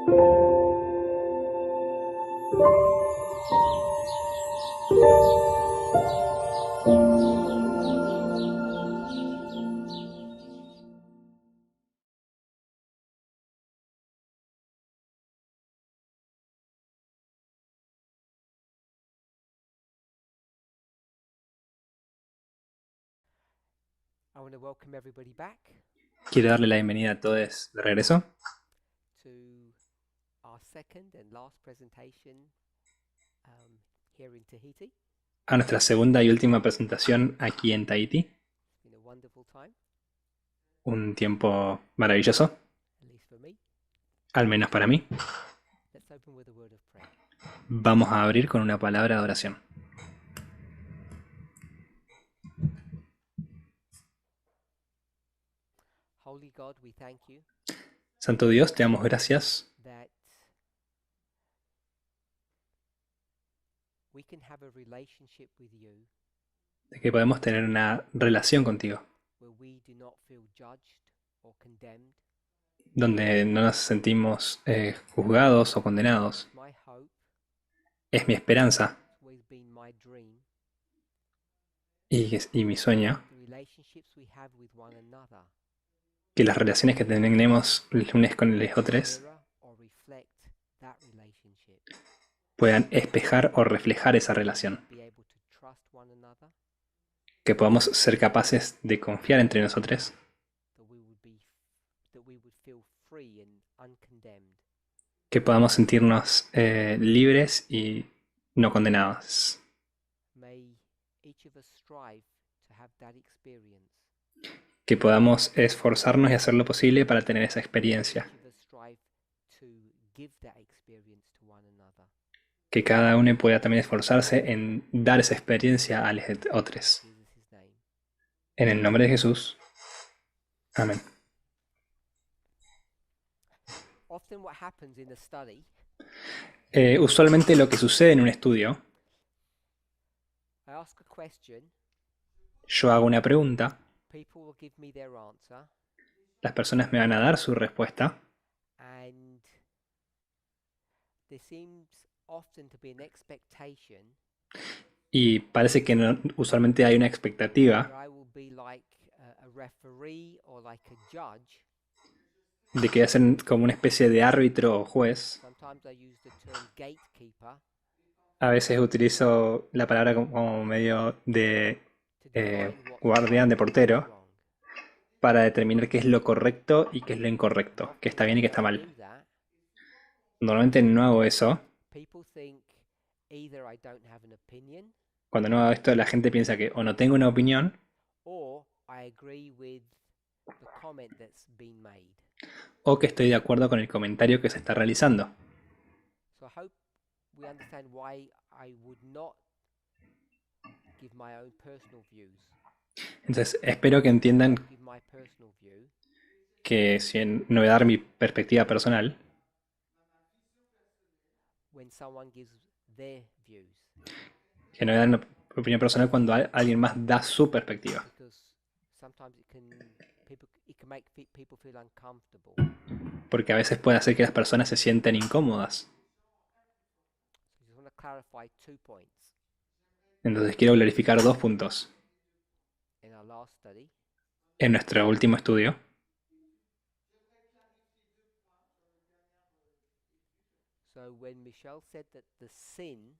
I want to welcome everybody back Quiero darle la bienvenida a todos de regreso to our second and last presentation here in Tahiti. a nuestra segunda y última presentación aquí en Tahiti. It's been a wonderful time, Un tiempo maravilloso, at least for me. al menos para mí. Let's open with a word of prayer. Vamos a abrir con una palabra de oración. Holy God, we thank you Santo Dios, te damos gracias that we can have a relationship with you de que podemos tener una relación contigo, where we do not feel judged or condemned. donde no nos sentimos juzgados o condenados. My hope, Es mi esperanza it's always been my dream, y mi sueño the relationships we have with one another que las relaciones que tenemos los unos con los otros mirror or reflect that relationship. puedan espejar o reflejar esa relación. Be able to trust one another, Que podamos ser capaces de confiar entre nosotros, that we would feel free and uncondemned. que podamos sentirnos libres y no condenados. May each of us strive to have that experience. Que podamos esforzarnos y hacer lo posible para tener esa experiencia. Each of us strive to give that experience to one another. Que cada uno pueda también esforzarse en dar esa experiencia a los otros. In Jesus' name. En el nombre de Jesús. Amén. Often what happens in a study, Usualmente lo que sucede en un estudio, I ask a question, yo hago una pregunta, people will give me their answer, las personas me van a dar su respuesta and there seems often to be an expectation y parece que usualmente hay una that expectativa I will be like a referee or like a judge. de que hacen como una especie de árbitro o juez. Sometimes I use the term gatekeeper A veces utilizo la palabra como medio de to define what's guardián, right de and portero, what's wrong. para determinar qué es lo correcto y qué es lo incorrecto, qué está Often bien y when qué I está mal. do that, Normalmente no hago eso. people think either I don't have an opinion Cuando no hago esto, la gente piensa que o no tengo una opinión or I agree with the comment that's been made. o que estoy de acuerdo con el comentario que se está realizando. So I hope we understand why I would not give my own personal views. Entonces, espero que entiendan Give my personal view que si no voy a dar mi perspectiva personal, when someone gives their views, que no voy a dar una opinión personal cuando alguien más da su perspectiva. because sometimes it can make people feel uncomfortable. Porque a veces puede hacer que las personas se sientan incómodas. So I just want to clarify 2 points. Entonces quiero clarificar dos puntos. In our last study, En nuestro último estudio, so when Michelle said that the sin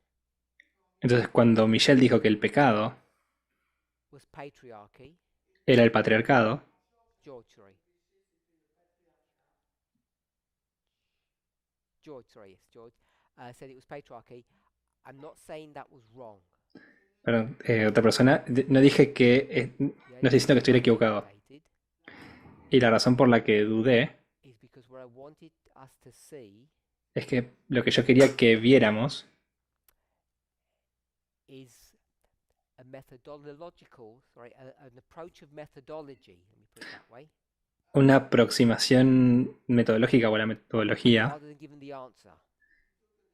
entonces cuando Michelle dijo que el pecado was patriarchy, era el patriarcado, George, yes, George said it was patriarchy. I'm not saying that was wrong. perdón, otra persona, no dije que, The no only estoy diciendo que estuviera reason I equivocado. hesitated Y la razón por la que dudé is because what I wanted us to see es que lo que yo quería que viéramos is a methodological, an approach of methodology, let me put it that way, una aproximación metodológica o la metodología, rather than giving the answer.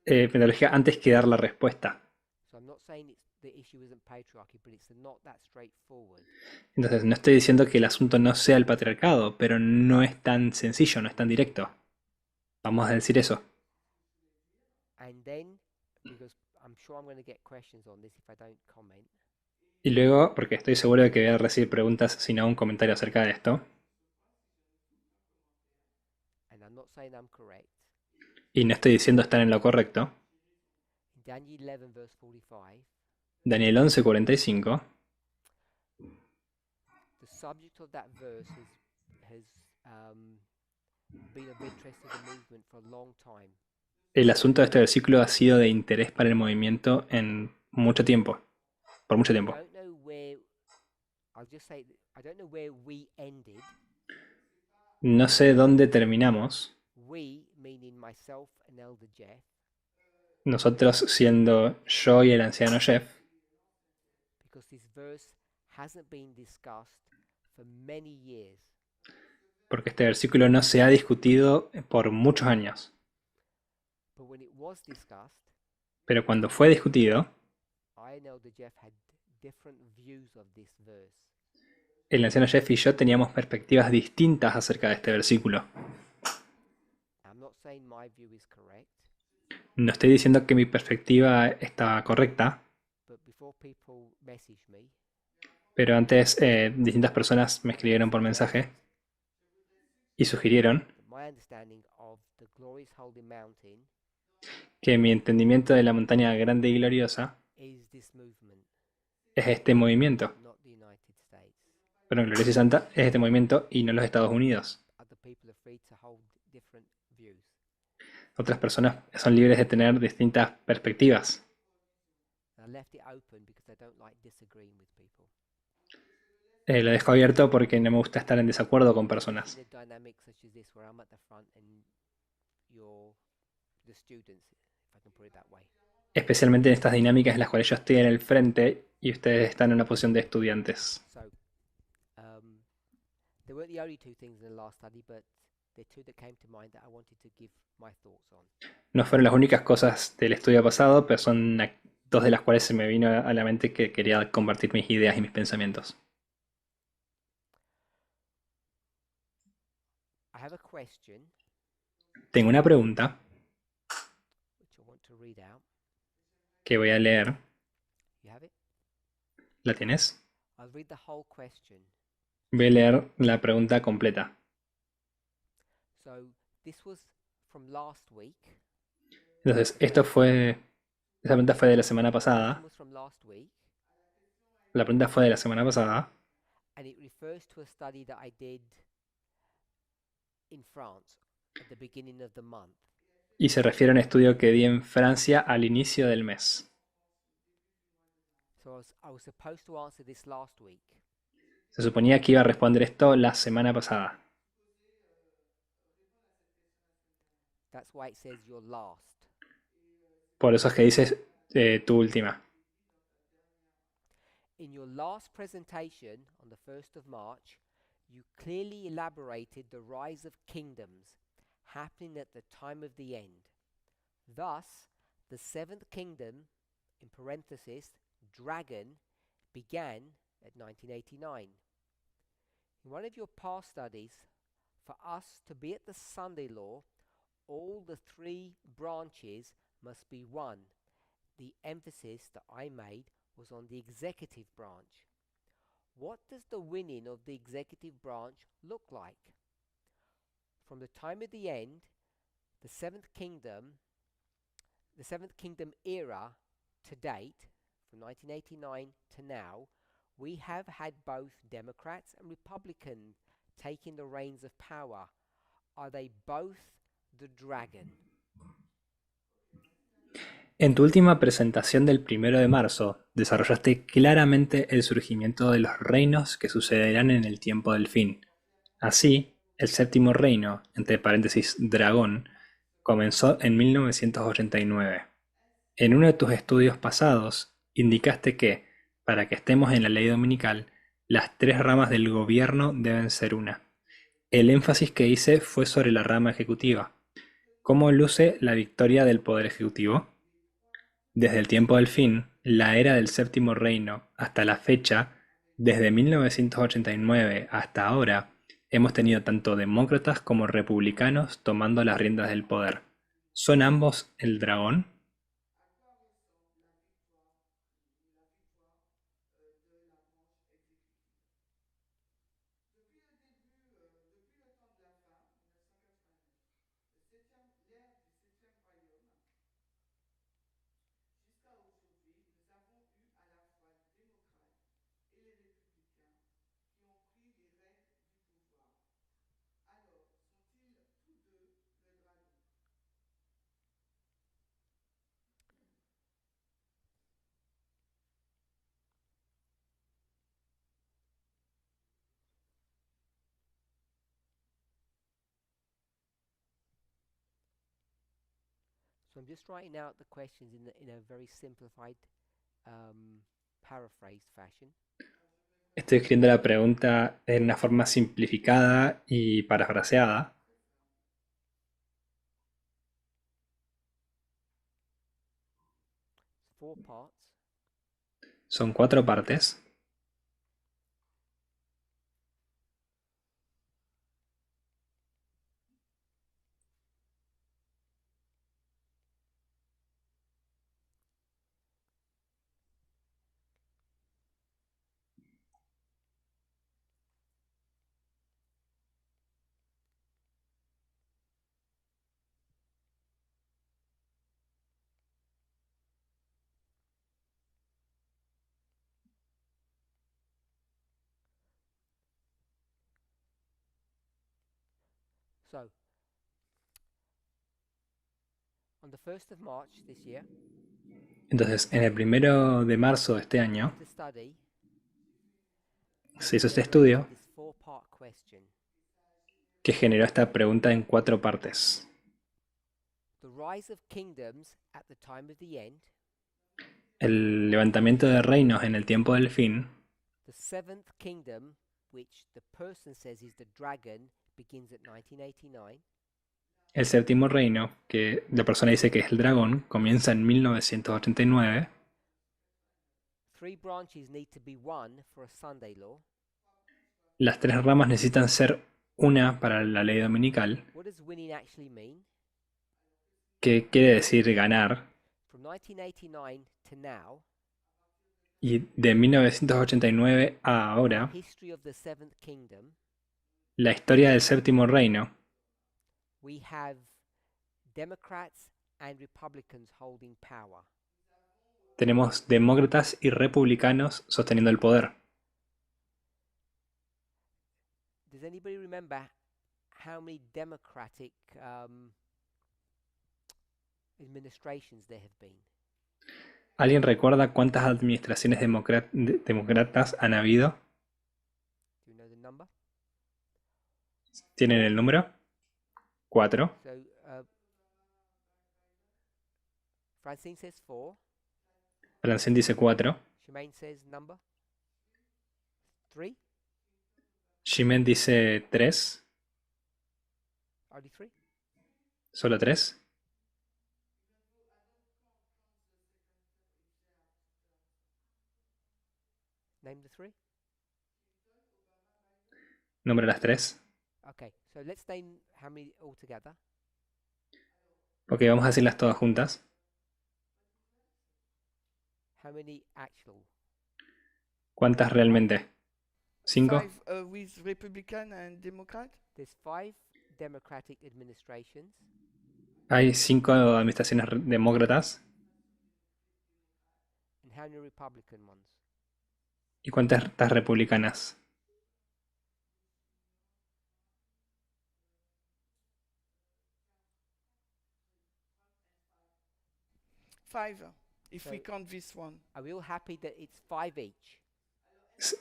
metodología antes que dar la respuesta. So I'm not saying the issue isn't patriarchy, but it's not that straightforward. Entonces no estoy diciendo que el asunto no sea el patriarcado, pero no es tan sencillo, no es tan directo. Vamos a decir eso. And then, because I'm sure I'm going to get questions on this if I don't comment, Y luego, porque estoy seguro de que voy a recibir preguntas sin un comentario acerca de esto, and I'm not saying I'm correct, y no estoy diciendo estar en lo correcto, in Daniel 11 verse 45, Daniel 11:45, the subject of that verse has been of interest to the movement for a long time. el asunto de este versículo ha sido de interés para el movimiento en mucho tiempo, por mucho I tiempo. don't know where, I'll just say, I don't know where we ended. No sé dónde terminamos, We, meaning myself and Elder Jeff, nosotros siendo yo y el anciano Jeff, because this verse hasn't been discussed for many years. porque este versículo no se ha discutido por muchos años. But when it was discussed, Pero cuando fue discutido, I and Elder Jeff had different views of this verse. el anciano Jeff y yo teníamos perspectivas distintas acerca de este versículo. I'm not saying my view is correct, No estoy diciendo que mi perspectiva está correcta, but before people message me, pero antes distintas personas me escribieron por mensaje y sugirieron my understanding of the glorious holy mountain que mi entendimiento de la montaña grande y gloriosa is this movement, es este movimiento. not the United States. Pero gloriosa y santa es este movimiento y no los Estados Unidos. Other people are free to hold different views. Otras personas son libres de tener distintas perspectivas. I left it open because I don't like disagreeing with people. Lo dejo abierto porque no me gusta estar en desacuerdo con personas. In a dynamic such as this, where I'm at the front and you're the students, if I can put it that way. Especialmente en estas dinámicas en las cuales yo estoy en el frente y ustedes están en una posición de estudiantes. So, they weren't the only two things in the last study, but they're two that came to mind that I wanted to give my thoughts on. No fueron las únicas cosas del estudio pasado, pero son dos de las cuales se me vino a la mente que quería compartir mis ideas y mis pensamientos. I have a question Tengo una pregunta which I want to read out. que voy a leer. You have it? ¿La tienes? I'll read the whole question. Voy a leer la pregunta completa. So, this was from last week. Entonces, esa pregunta fue de la semana pasada. It was from last week, La pregunta fue de la semana pasada and it refers to a study that I did in France at the beginning of the month. y se refiere a un estudio que di en Francia al inicio del mes. So I was supposed to answer this last week. Se suponía que iba a responder esto la semana pasada. That's why it says your last. Por eso es que dices tu última. In your last presentation on the 1st of March, you clearly elaborated the rise of kingdoms happening at the time of the end. Thus, the seventh kingdom, in parenthesis, dragon, began at 1989. In one of your past studies, for us to be at the Sunday law, all the three branches must be one. The emphasis that I made was on the executive branch. What does the winning of the executive branch look like? From the time of the end, the seventh kingdom era to date, from 1989 to now, we have had both Democrats and Republicans taking the reins of power. Are they both the dragon? En tu última presentación del 1 de marzo, desarrollaste claramente el surgimiento de los reinos que sucederán en el tiempo del fin. Así, el séptimo reino, entre paréntesis dragón, comenzó en 1989. En uno de tus estudios pasados, indicaste que, para que estemos en la ley dominical, las tres ramas del gobierno deben ser una. El énfasis que hice fue sobre la rama ejecutiva. ¿Cómo luce la victoria del poder ejecutivo? Desde el tiempo del fin, la era del séptimo reino, hasta la fecha, desde 1989 hasta ahora, hemos tenido tanto demócratas como republicanos tomando las riendas del poder. ¿Son ambos el dragón? So I'm just writing out the questions in a very simplified paraphrased fashion. Estoy escribiendo la pregunta en una forma simplificada y parafraseada. It's 4 parts. Son 4 partes. So on the 1st of March this year, Entonces, en el 1 de marzo de este año, the study se hizo este generated estudio this 4-part question. que generó esta pregunta en 4 partes. The rise of kingdoms at the time of the end, El levantamiento de reinos en el tiempo del fin, the 7th kingdom, which the person says is the dragon, begins at 1989. el séptimo reino, que la persona dice que es el dragón, comienza en 1989. 3 branches need to be one for a Sunday law. Las 3 ramas necesitan ser una para la ley dominical, What does winning actually mean? que quiere decir ganar, From 1989 to now, y de 1989 a ahora, history of the 7th kingdom, la historia del séptimo reino, we have Democrats and Republicans holding power. tenemos demócratas y republicanos sosteniendo el poder. Does anybody remember how many Democratic administrations there have been? ¿Alguien recuerda cuántas administraciones demócratas han habido? Do you know the number? ¿Tienen el número? 4. So Francine says 4. Francine dice 4. Shemaine says number 3. Jimen dice 3. Only 3. ¿Solo 3? Name the 3. Nombra las 3. Okay, so let's name how many altogether. Ok, vamos a decirlas todas juntas. How many actual? ¿Cuántas realmente? 5. 5 with Republican and Democrat. There's 5 Democratic administrations. Hay 5 administraciones demócratas. And how many Republican ones? ¿Y cuántas republicanas? 5, if we So- count this one. Are we all happy that it's 5 each?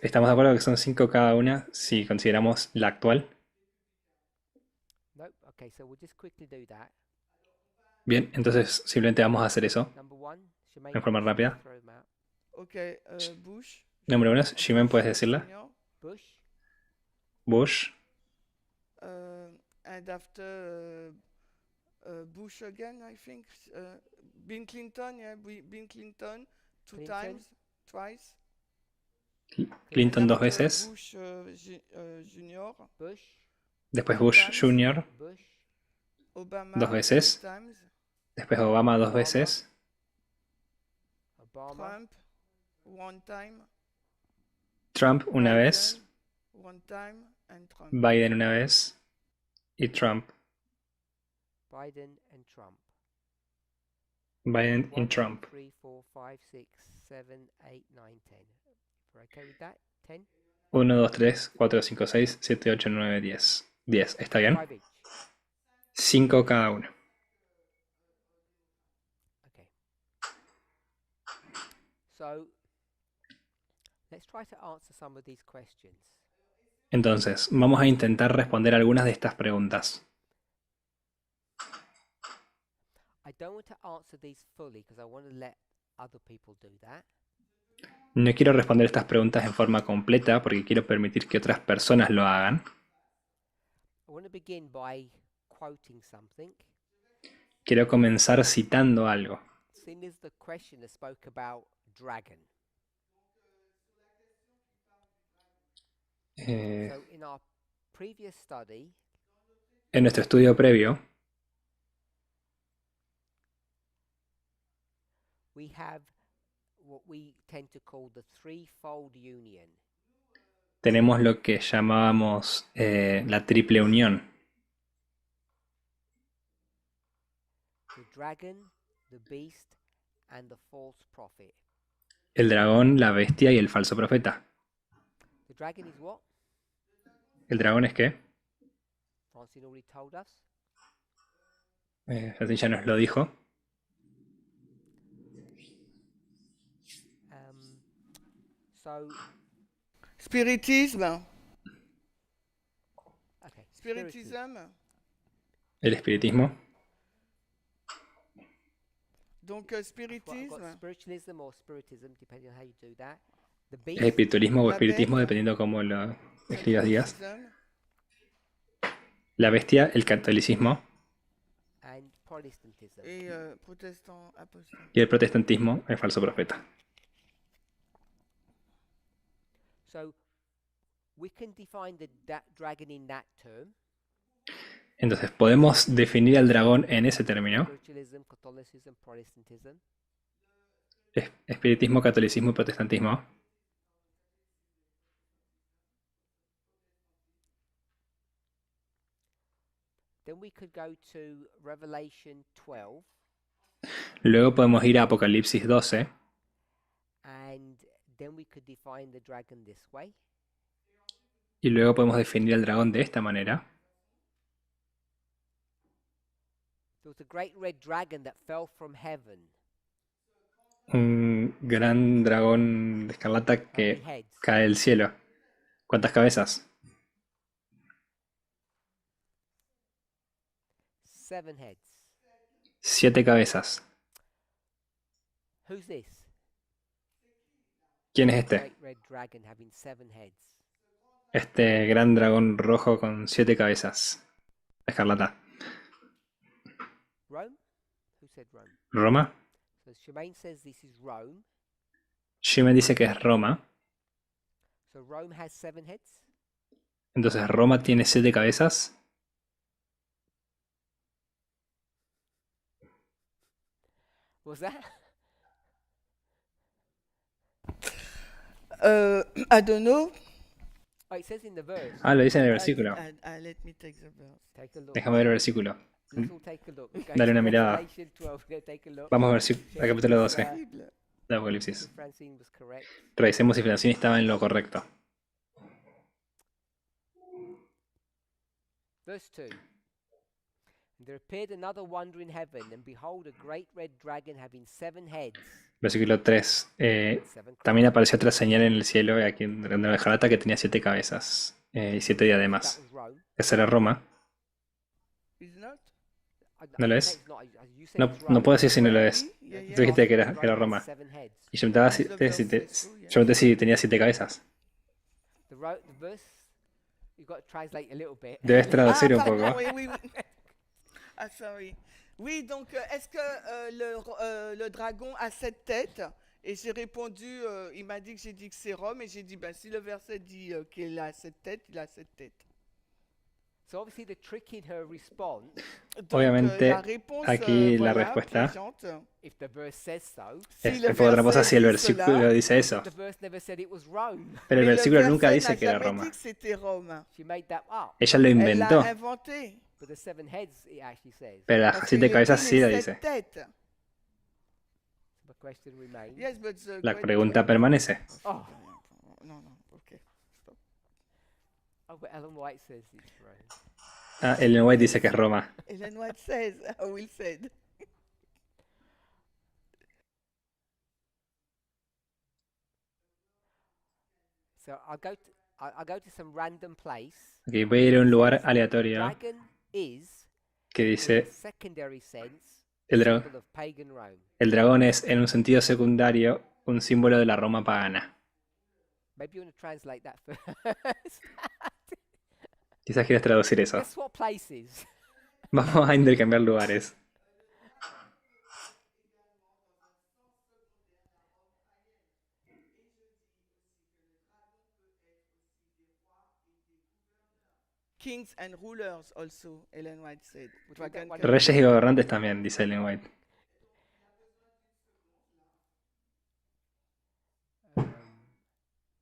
¿Estamos de acuerdo que son 5 cada una si consideramos la actual? No? Okay, so we'll just quickly do that. Bien, entonces simplemente vamos a hacer eso. Number 1, Shemaine. En forma can you rápida. throw them out? Okay, Bush. Número 1 es Jimen, ¿puedes decirla? Junior. Bush, Bush. And after Bush again, I think. Bill Clinton, yeah, Bill Clinton, Clinton. twice. Clinton And 2 after veces. Bush Junior, Bush, después two Bush times, Jr., Bush, Obama 2 two veces, times, después Obama 2 Obama. veces, Obama, Trump one time, Trump una vez, Biden one time, and Trump. Biden una vez y Trump. Biden, and Trump. Biden y 1, 2, Trump. 3, 4, 5, 6, 7, 8, 9, 10. We're okay with that? 10? 1, 2, 3, 4, 5, 6, 7, 8, 9, 10. 10, ¿está bien? 5 each. 5 cada uno. Okay. So, let's try to answer some of these questions. Entonces, vamos a intentar responder algunas de estas preguntas. I don't want to answer these fully because I want to let other people do that. No quiero responder estas preguntas en forma completa porque quiero permitir que otras personas lo hagan. I want to begin by quoting something. Quiero comenzar citando algo. Seeing as the questioner spoke about dragon. So in our previous study, En nuestro estudio previo, we have what we tend to call the threefold union. tenemos lo que llamábamos la triple unión. The dragon, the beast, and the false prophet. El dragón, la bestia y el falso profeta. The dragon is what? ¿El dragón es qué? Francine already told us. Así ya nos lo dijo. So, Spiritisme. okay. Spiritism. El espiritismo. Donc, Well, I've got spiritisme. spiritualism or spiritism, depending on how you do that. The El beast, espiritualismo o La espiritismo, bestia. dependiendo cómo lo escribas digas. Catholicism. La bestia, el catolicismo and Protestantism. Et protestant apostat. y el protestantismo, el falso profeta. So, we can define the dragon in that term. Entonces, podemos definir al dragón en ese término. Spiritualism, Catholicism, Protestantism. Espiritismo, catolicismo y protestantismo. Then we could go to Revelation 12, Luego podemos ir a Apocalipsis 12 and then we could define the dragon this way. y luego podemos definir al dragón de esta manera. There was a great red dragon that fell from heaven. Un gran dragón de escarlata How many que heads? cae del cielo. ¿Cuántas cabezas? 7 heads. 7 cabezas. Who's this? ¿Quién es este? Great red dragon having 7 heads. Este gran dragón rojo con 7 cabezas. Escarlata. Rome? Who said Rome? ¿Roma? So Shemaine says this is Rome. Shimon dice que es Roma. So Rome has 7 heads. Entonces Roma tiene 7 cabezas. Was that? I don't know. Oh, it says in the verse. Ah, lo dice en el versículo. Let me take the verse. Take a look. Déjame ver el versículo. Let's all take a look. We're going Dale to una mirada. Revelation 12. We're going to take a look. Vamos a ver si al capítulo 12 Bible. de Apocalipsis. If Francine was correct. Revisemos si Francine estaba en lo correcto. Verse 2. And there appeared another wonder in heaven, and behold, a great red dragon having 7 heads. Versículo 3. And 7 También apareció otra señal en el cielo, aquí en la jarata, que tenía 7 cabezas y 7 That diademas. was Rome. Esa era Roma. Is not? ¿No lo I es? say it's not. You said No, it's no Rome. puedo decir si no lo es. Yeah, yeah. Tú dijiste que Rome era has Roma. 7 heads. Y yo preguntaba That's the verse, yo yeah. pregunté si tenía 7 cabezas. The verse, you've got to translate a little bit. Debes traducir un pardon, poco. oui, oui, oui. Ah, sorry. Oui, donc, est-ce que le dragon a 7 têtes? Et j'ai répondu, il m'a dit que j'ai dit que c'est Rome, et j'ai dit, ben, si le verset dit qu'il a 7 têtes, il a 7 têtes. So obviously the trick in her response, Donc, Obviamente, la réponse, aquí la voilà, respuesta piégeante. if the verse says so, Si es le un poco tramposa verset si el dit versículo cela, dice eso. the verse never said it was Rome. Pero el mais le versículo nunca verset dice n'a que era jamais Roma. dit que c'était Rome. She made that up. Ella lo Elle inventó, l'a inventé. But the seven heads, it actually says. pero las Parce 7 qu'il cabezas dit sí lo les dice. 7 têtes. The question remains. Yes, but the La great- pregunta permanece. Oh, Non, non, ok. Stop. oh, but Ellen White says it's Rome. Ah, Ellen White dice que es Roma. Ellen White says, Will said. So I'll go to some random place. Ok, voy a ir a un lugar Says, aleatorio Dragon is, que in a dice secondary sense, el, dra- symbol of pagan Rome. el dragón es, en un sentido secundario, un símbolo de la Roma pagana. Maybe you want to translate that first. Quizás quieras traducir eso. Guess what places? Vamos a intercambiar lugares. Kings and rulers also, Ellen White said. Would you Dragon get one can- Reyes y gobernantes también, dice Ellen White.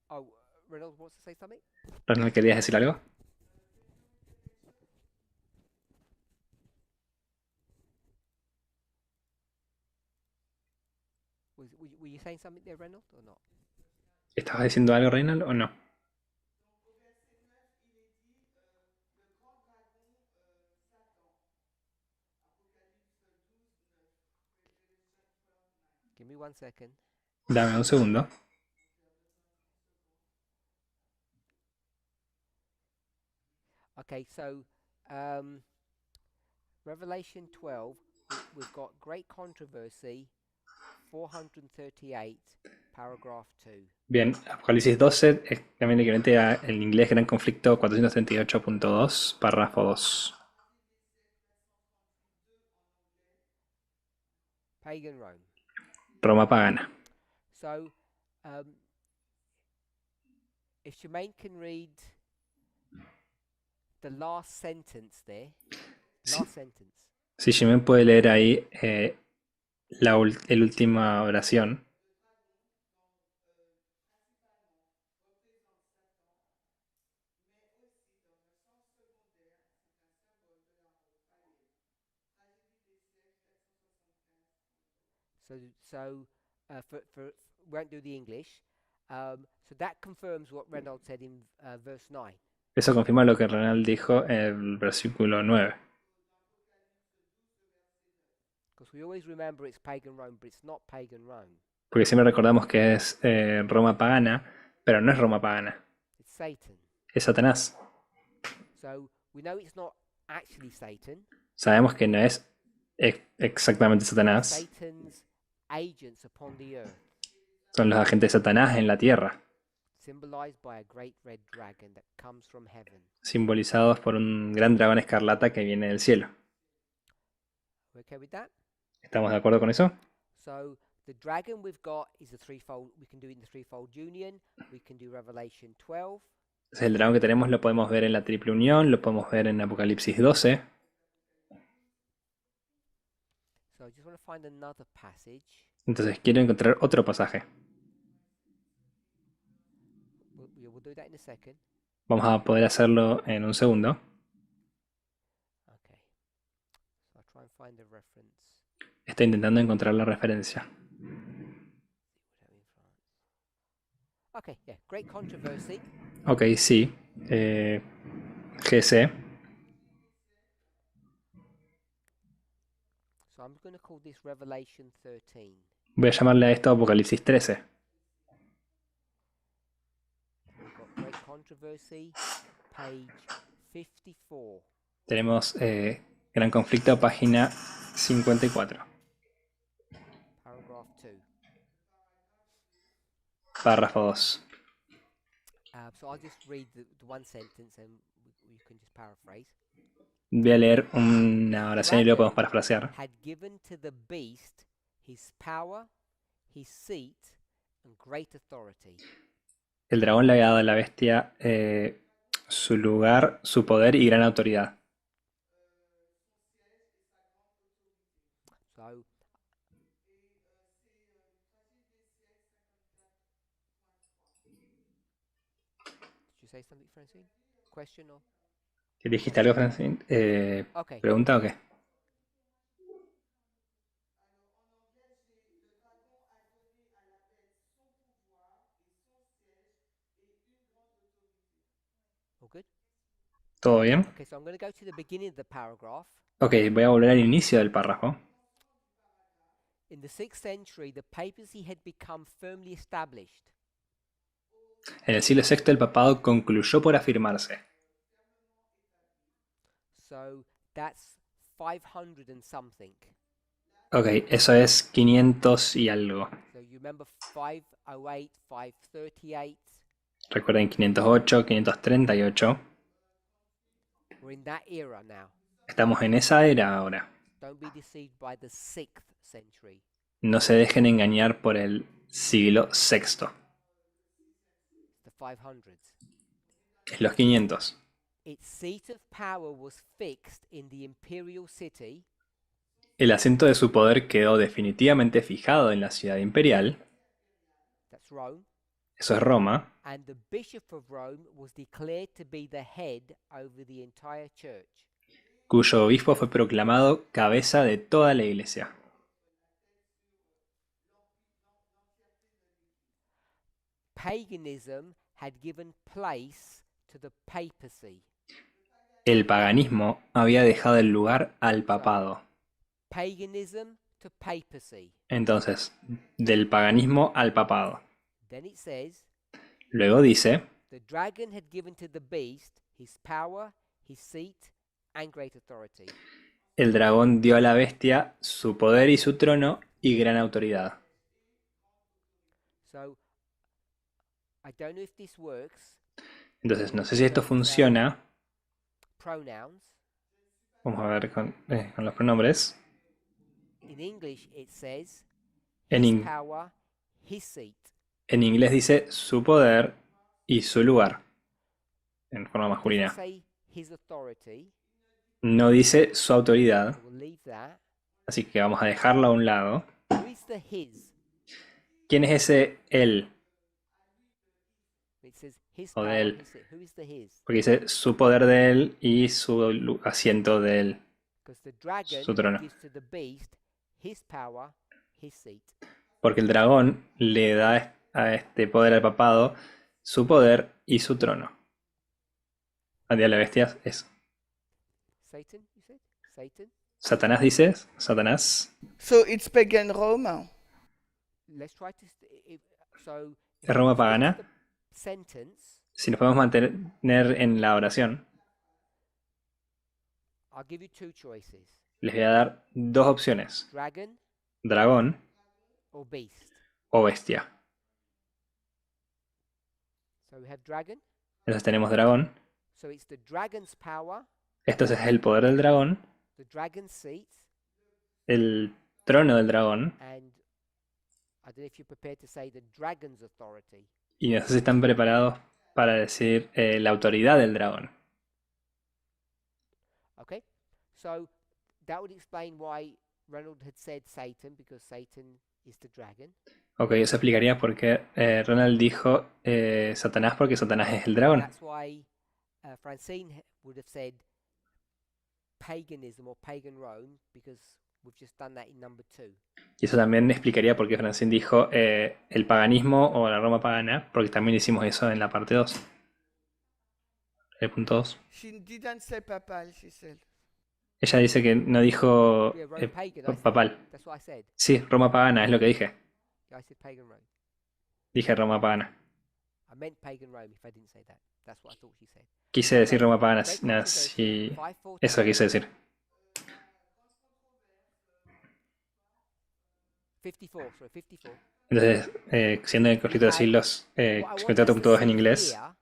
Oh, Reynolds wants to say something? ¿Ronald, querías decir algo? Were you saying something there, Reynolds, or not? ¿Estabas diciendo algo, Reinald, o no? Give me 1 second. Dame un segundo. Okay, so Revelation 12, we've got great controversy, 438, paragraph 2. Bien, Apocalipsis 12 es también equivalente en inglés Gran Conflicto 438.2, párrafo 2. Pagan Rome. Roma pagana. So, if Shemaine can read the last sentence there, last sentence. Si Jiménez puede leer ahí la última oración. So we won't do the English. So that confirms what Reynolds said in verse 9. Eso confirma lo que Ronald dijo en el versículo 9. Because we always remember it's pagan Rome, but it's not pagan Rome. Porque siempre recordamos que es Roma pagana, pero no es Roma pagana, It's Satan. es Satanás. So we know it's not actually Satan. Sabemos que no es exactamente Satanás, Satan's agents upon the earth, son los agentes de Satanás en la tierra, symbolized by a great red dragon that comes from heaven. simbolizados por un gran dragón escarlata que viene del cielo. We okay with that? ¿Estamos de acuerdo con eso? So the dragon we've got is a threefold. We can do it in the threefold union. We can do Revelation 12. Entonces, el dragón que tenemos lo podemos ver en la triple unión, lo podemos ver en Apocalipsis 12. So I just want to find another passage. Entonces quiero encontrar otro pasaje. We'll do that in a second. Vamos a poder hacerlo en un segundo. Okay. So I'll try and find the reference. Estoy intentando encontrar la referencia. Okay, yeah, great controversy. Ok, sí. GC. So I'm going to call this Revelation 13. Voy a llamarle a esto Apocalipsis 13. We've got great controversy, page 54. Tenemos Gran Conflicto, página 54. Paragraph 2. Párrafo 2. So I'll just read the one sentence and you can just paraphrase. Voy a leer una oración y luego podemos parafrasear. Had given to the beast his power, his seat, and great authority. El dragón le había dado a la bestia su lugar, su poder y gran autoridad. So, did you say something, Francine? Question or? ¿Te dijiste algo, Francine? Okay. ¿Pregunta o qué? All good? ¿Todo bien? Okay, so I'm going to go to the beginning of the paragraph. Ok, voy a volver al inicio del párrafo. In the 6th century, the papacy had become firmly established. En el siglo VI el papado concluyó por afirmarse. So that's 500 and something. Ok, eso es 500 y algo. So you remember 508, 538? Recuerden 508, 538. We're in that era now. Estamos en esa era ahora. Don't be deceived by the 6th century. No se dejen engañar por el siglo VI. It's the 500s. Es los 500. Its seat of power was fixed in the imperial city. El asiento de su poder quedó definitivamente fijado en la ciudad imperial. That's Rome. Eso es Roma. And the bishop of Rome was declared to be the head over the entire church. Cuyo obispo fue proclamado cabeza de toda la iglesia. Paganism had given place to the papacy. El paganismo había dejado el lugar al papado. Paganism to papacy. Entonces, del paganismo al papado. Then it says, Luego dice, the dragon had given to the beast his power, his seat, and great authority. el dragón dio a la bestia su poder y su trono y gran autoridad. So, I don't know if this works. Entonces, no sé si esto funciona. Pronouns. Vamos a ver con los pronombres. In English, it says En, his in- power, his seat. en inglés dice su poder y su lugar, en forma It doesn't masculina. say his authority. No dice su autoridad, So we'll leave that. así que vamos a dejarlo a un lado. Who is the his? ¿Quién es ese él? It says his O de power, él. his seat. Who is the his? Porque dice su poder de él y su asiento de él. Because the dragon Su trono. gives to the beast his power, his seat. Porque el dragón le da a este poder al papado su poder y su trono. A la bestia es Satan, you said? Satan? Satanás, dices. Satanás. So it's pagan Rome. Let's try to. So. ¿Es Roma if we pagana? finish the sentence, Si nos podemos mantener en la oración, I'll give you two choices: les voy a dar dos opciones: dragon dragón or beast. o bestia. So we have dragon. Entonces tenemos dragón. So it's the dragon's power, Esto es el poder del dragón, the dragon's seat, el trono del dragón. and I don't know if you're prepared to say the dragon's authority. Y no sé si están preparados para decir la autoridad del dragón. Okay? So that would explain why Ronald had said Satan, because Satan is the dragon. Ok, eso explicaría por qué Ronald dijo Satanás, porque Satanás es el dragón. That's why Francine would have said paganism or pagan Rome, because we've just done that in number 2. Y eso también explicaría por qué Francine dijo el paganismo o la Roma pagana, porque también hicimos eso en la parte 2. El punto 2. She didn't say papal, she said. Ella dice que no dijo Yeah, Rome pagan. I said- papal. That's what I said. Sí, Roma pagana, es lo que dije. I said pagan Rome. Dije Roma pagana. I meant pagan Rome if I didn't say that. That's what I thought she said. Quise decir Roma pagana, Great no, controversy. sí, 542. eso quise decir. 54, sorry, 54. Entonces, siendo el conflicto de siglos, What I want us 54.2 to en see inglés, here,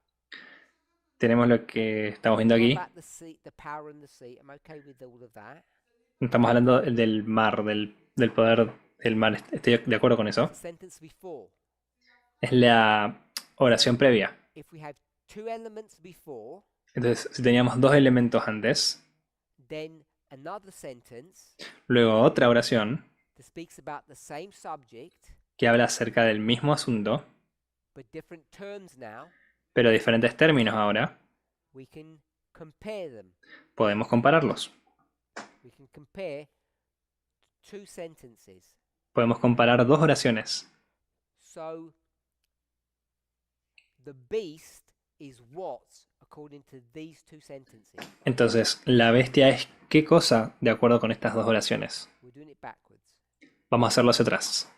tenemos lo que estamos viendo all aquí. about the seat, the power and the seat. I'm okay with all of that. Estamos hablando del mar, del poder del mar. Estoy de acuerdo con eso. The sentence before. Es la oración previa. If we have two elements before, Entonces, si teníamos dos elementos antes, then another sentence luego otra oración that speaks about the same subject, que habla acerca del mismo asunto, but different terms now, pero diferentes términos ahora, we can compare them. podemos compararlos. We can compare two sentences. Podemos comparar dos oraciones. So, the beast is what, according to these two sentences? Entonces, la bestia es ¿qué cosa de acuerdo con estas dos oraciones? We're doing it backwards. Vamos a hacerlo hacia atrás.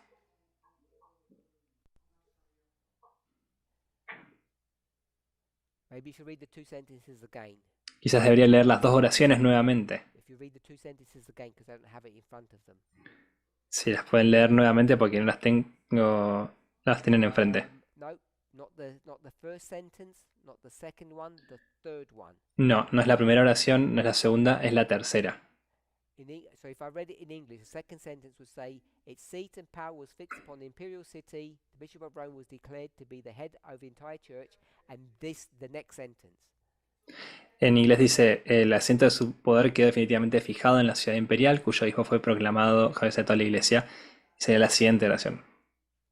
Maybe you should read the two sentences again. Quizás debería leer las dos oraciones nuevamente. If you read the two sentences again, because I don't have it in front of them. Si las pueden leer nuevamente porque no las tengo, no las tienen enfrente. No, not the first sentence, not the second one, the third one. No, no es la primera oración, no es la segunda, es la tercera. So if I read it in English, the second sentence would say, its seat and power was fixed upon the imperial city, the Bishop of Rome was declared to be the head of the entire church, and the next sentence. En inglés dice, el asiento de su poder quedó definitivamente fijado en la ciudad imperial, cuyo hijo fue proclamado cabeza de toda la iglesia. Y sería la siguiente oración,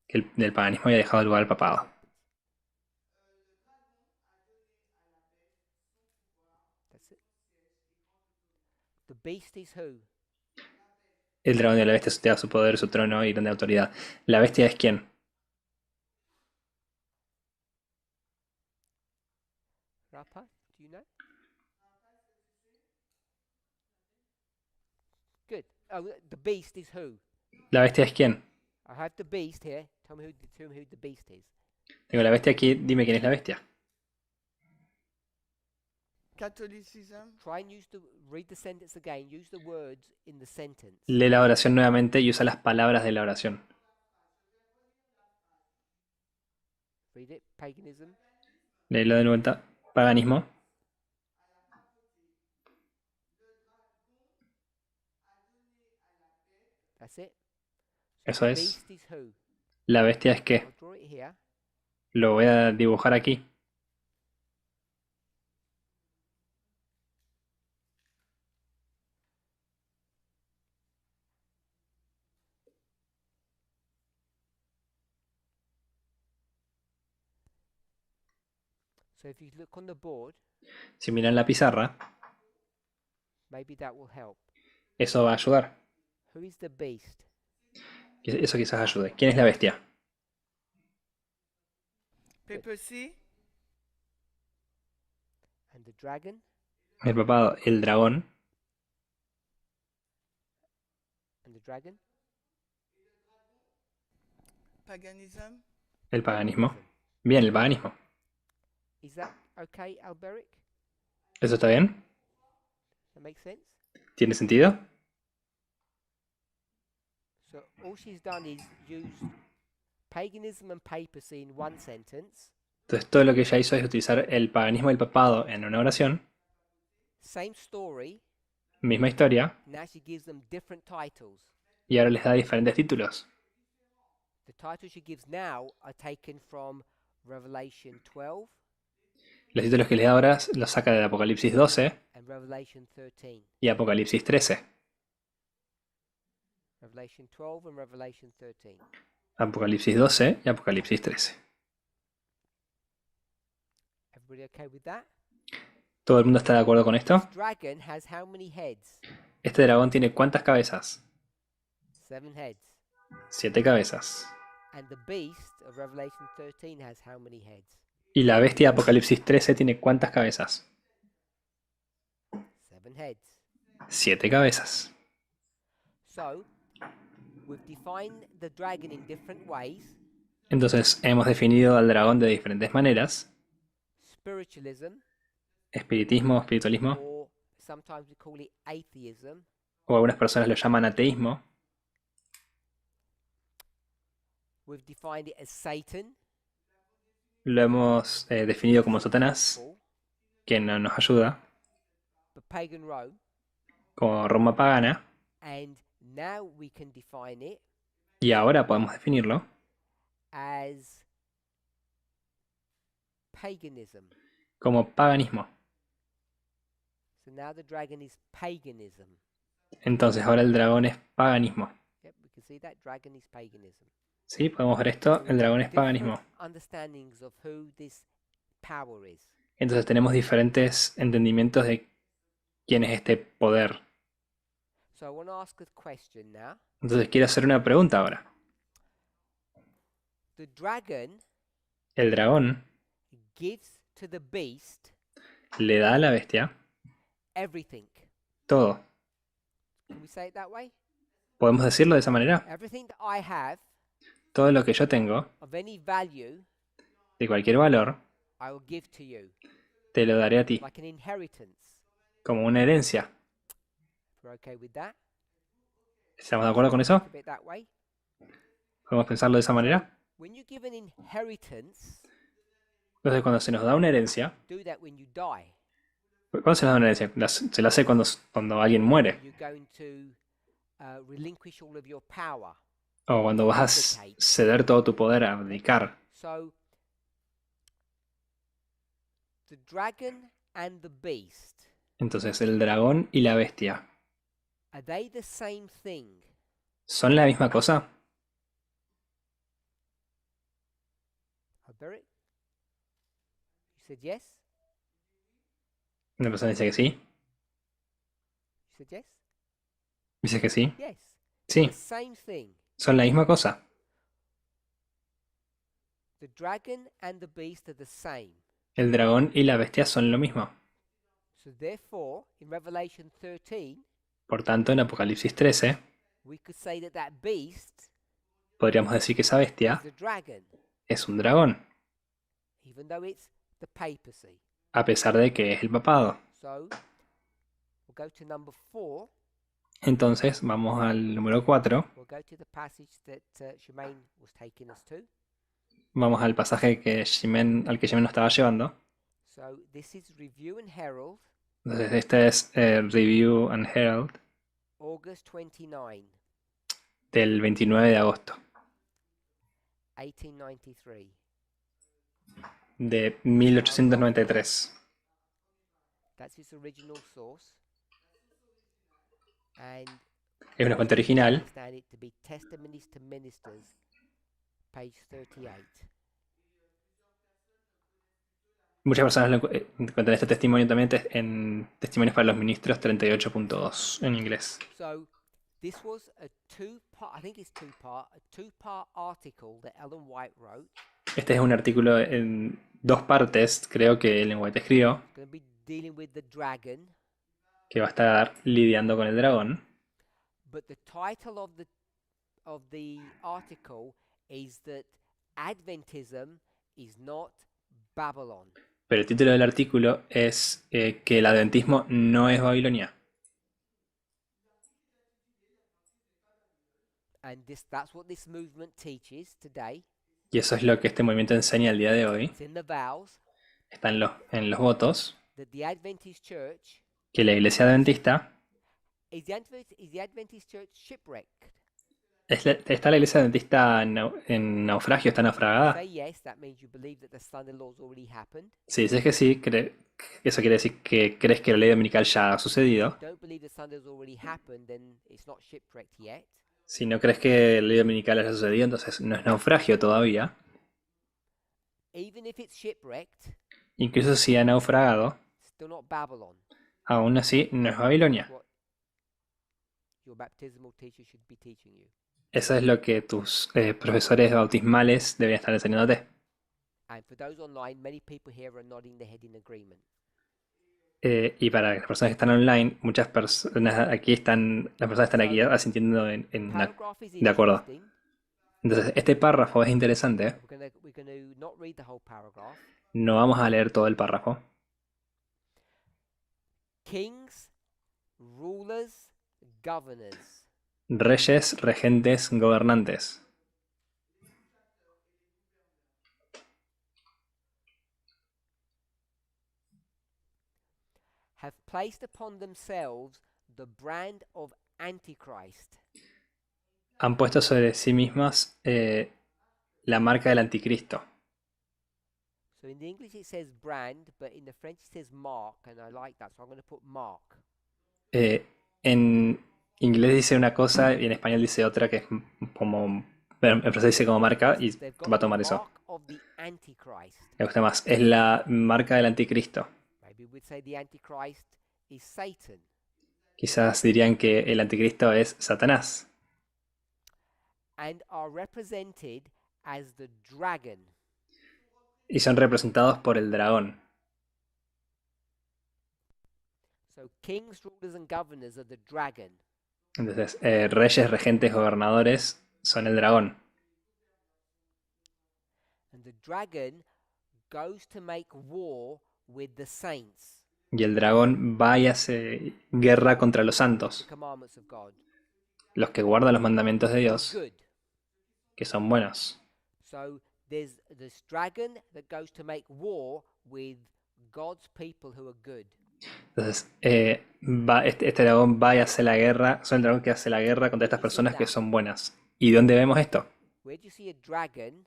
que el del paganismo había dejado el lugar al papado. That's it. The beast is who? El dragón de la bestia sostiene su poder, su trono y grande autoridad. ¿La bestia es quién? Rapa, do you know? Good. Oh, the beast is who? ¿La bestia es quién? I have the beast here. Tell me who the beast is. Tengo la bestia aquí, dime quién es la bestia. Catholicism. Try and read the sentence again. Use the words in the sentence. Lee la oración nuevamente y usa las palabras de la oración. Read it. Paganism. Léelo de vuelta. Paganismo. That's it. Eso the es. beast is who? ¿La bestia es qué? I'll draw it here. Lo voy a dibujar aquí. So if you look on the board, Si miran la pizarra, maybe that will help. eso va a ayudar. Who is the beast? Eso quizás ayude. ¿Quién es la bestia? Papacy. And the dragon? El papado, el dragón. And the dragon? Paganism. El paganismo. Bien, el paganismo. Is that okay, Alberic? ¿Eso está bien? That makes sense? ¿Tiene sentido? So all she's done is use paganism and papacy in one sentence. Entonces todo lo que ella hizo es utilizar el paganismo y el papado en una oración. Same story. Misma historia. Now she gives them different titles. Y ahora les da diferentes títulos. The titles she gives now are taken from Revelation 12 Los títulos que les da ahora los saca de Apocalipsis 12 and Revelation 13. y Apocalipsis 13. Revelation 12 and Revelation 13. Apocalipsis 12 y Apocalipsis 13. Everybody okay with that? ¿Todo el mundo está de acuerdo con esto? This dragon has how many heads? Este dragón tiene ¿cuántas cabezas? 7 heads. 7 cabezas. And the beast of Revelation 13 has how many heads? Y la bestia de Apocalipsis 13 tiene ¿cuántas cabezas? 7 heads. 7 cabezas. So, we've defined the dragon in different ways. Entonces hemos definido al dragón de diferentes maneras. Spiritualism, Espiritismo, espiritualismo, or sometimes we call it atheism. o algunas personas lo llaman ateísmo. We've defined it as Satan, Lo hemos definido como Satanás, que no nos ayuda, but pagan Rome. como Roma pagana. And now we can define it Y ahora podemos definirlo as paganism. como paganismo. So now the dragon is paganism. Entonces ahora el dragón es paganismo. Yep, we can see that dragon is paganism. ¿Sí? Podemos ver esto, So we el dragón have es paganismo. different understandings of who this power is. Entonces tenemos diferentes entendimientos de quién es este poder. So I want to ask a question now. Entonces quiero hacer una pregunta ahora. The dragon El dragón gives to the beast le da a la bestia everything. todo. Can we say it that way? ¿Podemos decirlo de esa manera? Everything that I have Todo lo que yo tengo, of any value, de cualquier valor, I will give to you, te lo daré a ti, like an inheritance. como una herencia. If we're okay with that, ¿Estamos de acuerdo con eso? think of it that way. ¿Podemos pensarlo de esa manera? When you give an inheritance, Entonces cuando se nos da una herencia, do that when you die. ¿cuándo se nos da una herencia? Se la hace cuando alguien muere. You're going to relinquish all of your power. O cuando vas a ceder todo tu poder, a abdicar. So, the dragon and the beast, Entonces el dragón y la bestia, are they the same thing? ¿son la misma cosa? Beric? You said yes? Una persona dice que sí. You said yes? Dice que sí. Yes. Sí, The same thing. son la misma cosa. The dragon and the beast are the same. El dragón y la bestia son lo mismo. So therefore, in Revelation 13, Por tanto, en Apocalipsis 13, we could say that that beast podríamos decir que esa bestia is the dragon, es un dragón, even though it's the papacy. a pesar de que es el papado. So we'll go to number 4. Entonces, vamos al número 4. We'll go to the passage that Shemaine was taking us to. Vamos al pasaje al que Shimen nos estaba llevando. So this is Review and Herald, Entonces, este es Review and Herald August 29, del 29 de agosto 1893. de 1893. That's its original source. And Es una fuente original. understand it to be Testimonies to Ministers, page 38. Muchas personas encuentran este testimonio también en Testimonios para los Ministros 38.2 en inglés. So this was a two-part, I think it's two-part, a two-part article that Ellen White wrote. Este es un artículo en 2 partes, creo que Ellen White escribió, It's going to be dealing with the dragon, que va a estar lidiando con el dragón. but the title of the article is that Adventism is not Babylon. Pero el título del artículo es que el adventismo no es Babilonia. And that's what this movement teaches today. Y eso es lo que este movimiento enseña el día de hoy. It's in the vows Está en los votos, that the Adventist Church que la iglesia adventista, is the Adventist Church shipwrecked. ¿está la iglesia adventista en naufragio, está naufragada? Say yes, that means you believe that the Sunday law's already happened. Si dices que sí, eso quiere decir que crees que la ley dominical ya ha sucedido. Don't believe the Sunday's already happened, then it's not shipwrecked yet. Si no crees que la ley dominical haya sucedido, entonces no es naufragio todavía. Even if it's shipwrecked, Incluso si ha naufragado, it's still not Babylon. aún así no es Babilonia. That's what your baptismal teacher should be teaching you. Eso es lo que tus profesores bautismales deberían estar enseñándote. And for those online, many people here are nodding their head in agreement. Y para las personas que están online, muchas personas aquí las personas están aquí asintiendo Paragraph is de acuerdo. interesting. Entonces, este párrafo es interesante. We're gonna not read the whole paragraph. No vamos a leer todo el párrafo. Kings, rulers, governors. Reyes, regentes, gobernantes. Have placed upon themselves the brand of Antichrist. Han puesto sobre sí mismos la marca del anticristo. So in the English it says brand, but in the French it says mark, and I like that, so I'm going to put mark. En inglés dice una cosa y en español dice otra que es como... Pero en francés dice como marca y They've va a got the tomar eso. mark of the Antichrist. Me gusta más. Es la marca del anticristo. Maybe we'd say the Antichrist is Satan. Quizás dirían que el anticristo es Satanás. And are represented as the dragon. Y son representados por el dragón. So kings, rulers, and governors are the dragon. Entonces, reyes, regentes, gobernadores son el dragón. And the dragon goes to make war with the saints, Y el dragón va y hace guerra contra los the santos, commandments of God. los que guardan los mandamientos de Dios, Good. que son buenos. So there's this dragon that goes to make war with God's people who are good. Entonces, este dragón va y hace la guerra, son el dragón que hace la guerra contra estas personas que son buenas. ¿Y dónde vemos esto? Where do you see a dragon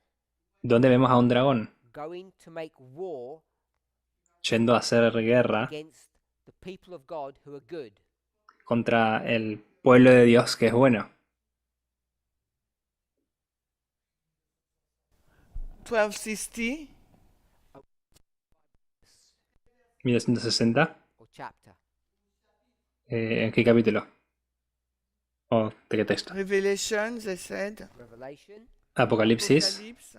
¿Dónde vemos a un dragón going to make war yendo a hacer guerra against the people of God who are good? contra el pueblo de Dios que es bueno? 1260. 1260. Or chapter? ¿En qué capítulo? ¿O de qué texto? Revelation, they said. Revelation. Apocalipsis. Apocalypse.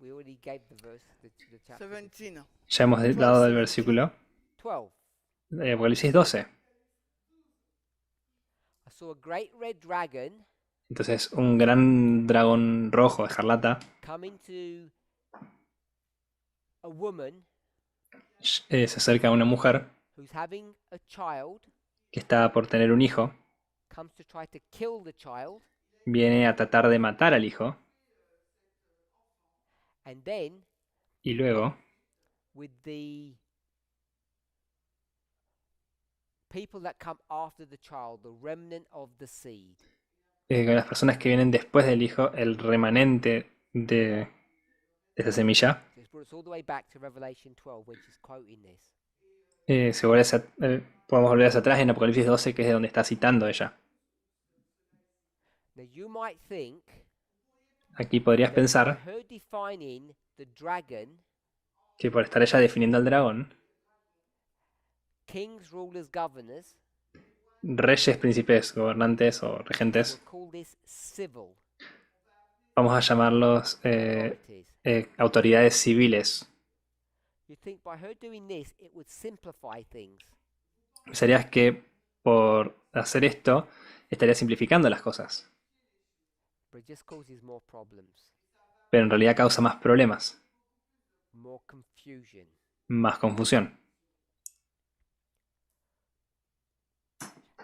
We already gave the verse, the chapter. 17. Ya hemos dado el versículo. 12. Apocalipsis 12. I saw a great red dragon Entonces, un gran dragón rojo, escarlata, coming to a woman se acerca a una mujer who's having a child, que está por tener un hijo. comes to try to kill the child, Viene a tratar de matar al hijo. and then Y luego, with the people that come after the child, the remnant of the seed. con las personas que vienen después del hijo, el remanente de esa semilla, So it's brought us all the way back to Revelation 12 when she's quoting this. podemos volver hacia atrás en Apocalipsis 12, que es de donde está citando ella. Now you might think Aquí podrías that pensar by her defining the dragon, que por estar ella definiendo al dragón, kings, rulers, governors reyes, príncipes, gobernantes o will regentes, call this civil vamos a llamarlos authorities. autoridades civiles. You think by her doing this, it would simplify things. Pensarías que por hacer esto estaría simplificando las cosas, But it just causes more problems, pero en realidad causa más problemas, more confusion. más confusión.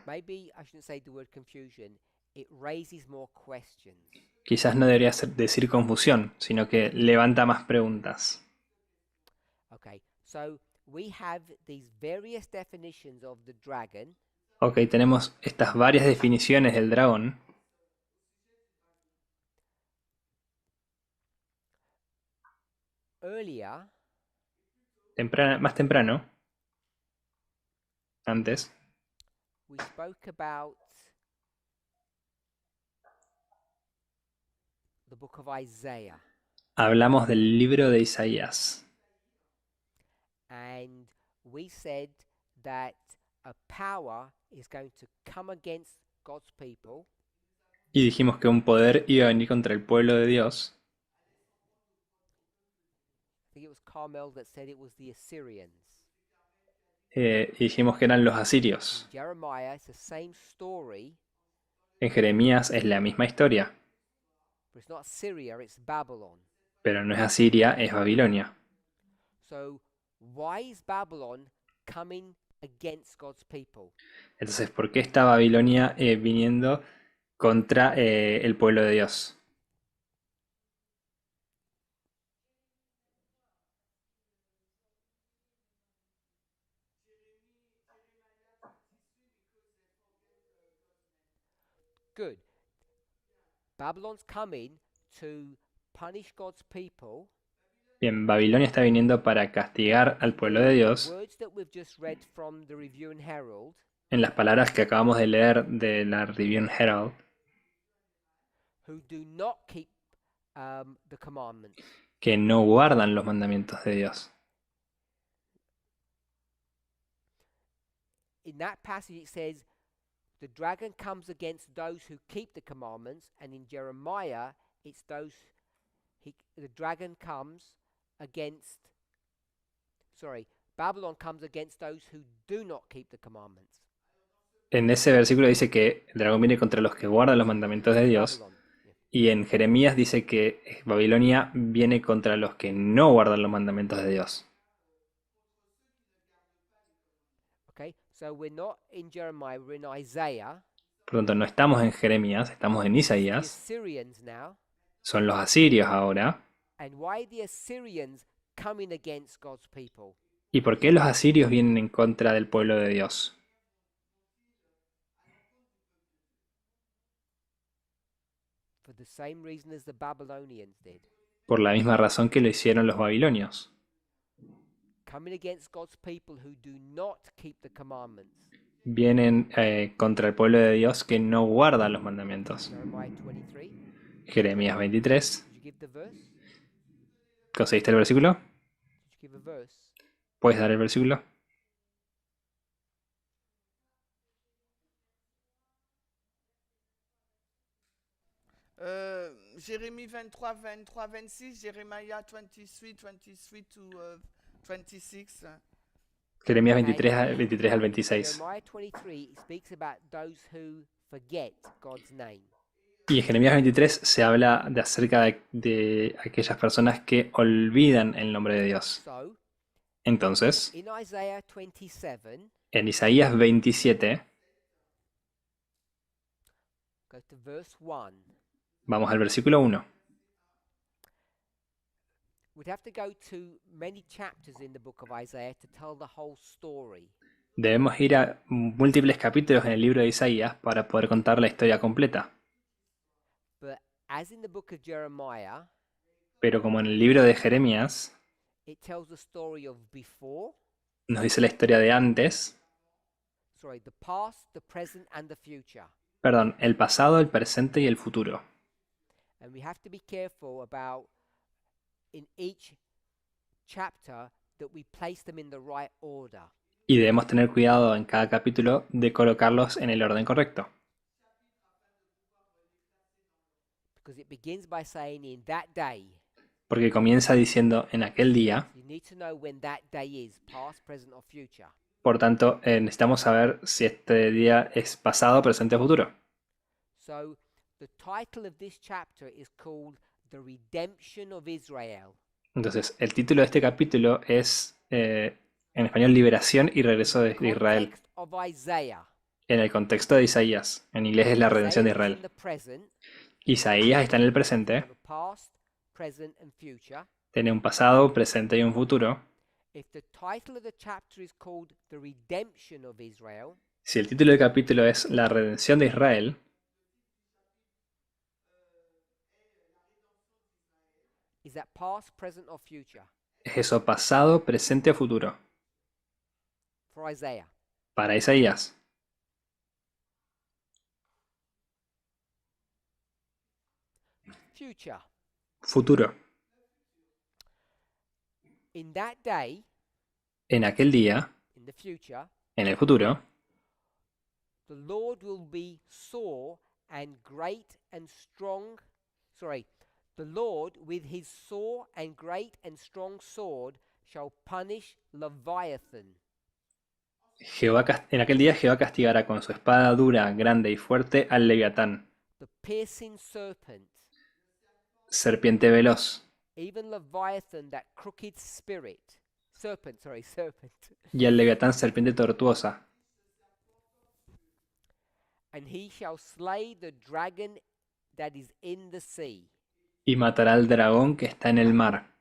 Maybe I shouldn't say the word confusion. It raises more questions. Quizás no debería decir confusión, sino que levanta más preguntas. Okay, so we have these various definitions of the dragon. Ok, tenemos estas varias definiciones del dragón. Earlier, Más temprano, antes, we spoke about the book of Isaiah, hablamos del libro de Isaías. and we said that a power is going to come against God's people, Y dijimos que un poder iba a venir contra el pueblo de Dios. I think it was Carmel that said it was the Assyrians. Y dijimos que eran los asirios. In Jeremiah, it's the same story, En Jeremías es la misma historia, but it's not Syria, it's Babylon. pero no es Asiria, es Babilonia. So why is Babylon coming against God's people? Entonces, ¿por qué está Babilonia viniendo contra el pueblo de Dios? Good. Babylon's coming to punish God's people. Bien, Babilonia está viniendo para castigar al pueblo de Dios Words that we've just read from the Review and Herald, en las palabras que acabamos de leer de la Review and Herald, who do not keep the commandments. que no guardan los mandamientos de Dios. In that passage it says, the dragon comes against those who keep the commandments, and in Jeremiah it's those the dragon comes against Babylon comes against those who do not keep the commandments. En ese versículo dice que el dragón viene contra los que guardan los mandamientos de Dios, Babylon. Yeah. y en Jeremías dice que Babilonia viene contra los que no guardan los mandamientos de Dios. Okay, so we're not in Jeremiah, we're in Isaiah. Por lo tanto, no estamos en Jeremías, estamos en The Isaías. Assyrians now. Son los asirios ahora. And why the Assyrians coming against God's people? ¿Y por qué los asirios vienen en contra del pueblo de Dios? For the same reason as the Babylonians did. Por la misma razón que lo hicieron los babilonios. Coming against God's people who do not keep the commandments. Vienen contra el pueblo de Dios que no guarda los mandamientos. Jeremiah 23. Jeremías 23. Did you give the verse? ¿Conseguiste el versículo? Did you give a verse? ¿Puedes dar el versículo? Jérémie 23, 23, 26, Jeremiah 23, 23 to 26. Jeremías 23, 23 al 26. Jeremiah 23 speaks about those who forget God's name. Y en Jeremías 23 se habla de acerca de aquellas personas que olvidan el nombre de Dios. So, Entonces, in Isaiah 27, en Isaías 27, go to verse 1. vamos al versículo 1. We'd have to go to many chapters in the book of Isaiah to tell the whole story. Debemos ir a múltiples capítulos en el libro de Isaías para poder contar la historia completa. But as in the book of Jeremiah, Pero como en el libro de Jeremías, it tells the story of before, nos dice la historia de antes, the past, the present, and the future. perdón, el pasado, el presente y el futuro. And we have to be careful about in each chapter that we place them in the right order. Y debemos tener cuidado en cada capítulo de colocarlos en el orden correcto. Because it begins by saying in that day. Porque comienza diciendo en aquel día. You need to know when that day is, past, present, or future. Por tanto, necesitamos saber si este día es pasado, presente o futuro. So, the title of this chapter is called The Redemption of Israel. Entonces, el título de este capítulo es, en español, Liberación y Regreso de Israel. Context of Isaiah. En el contexto de Isaías. En inglés es la redención de Isaiah is in Israel. the present, Isaías está en el presente. the past, present, and future. Tiene un pasado, presente y un futuro. If the title of the chapter is called The Redemption of Israel, Si el título del capítulo es La redención de Israel, is that past, present, or future es eso pasado, presente o futuro. for Isaiah? Para Isaías. Future. Futuro. In that day, En aquel día, in the future, en el futuro, the Lord will be sore and great and strong. The Lord with his sore and great and strong sword shall punish Leviathan. En aquel día Jehová castigará con su espada dura, grande y fuerte al Leviatán, The piercing serpent, serpiente veloz, even Leviathan, that crooked serpent, y al Leviatán, serpiente tortuosa. and he shall slay the dragon that is in the sea. Y matará al dragón que está en el mar.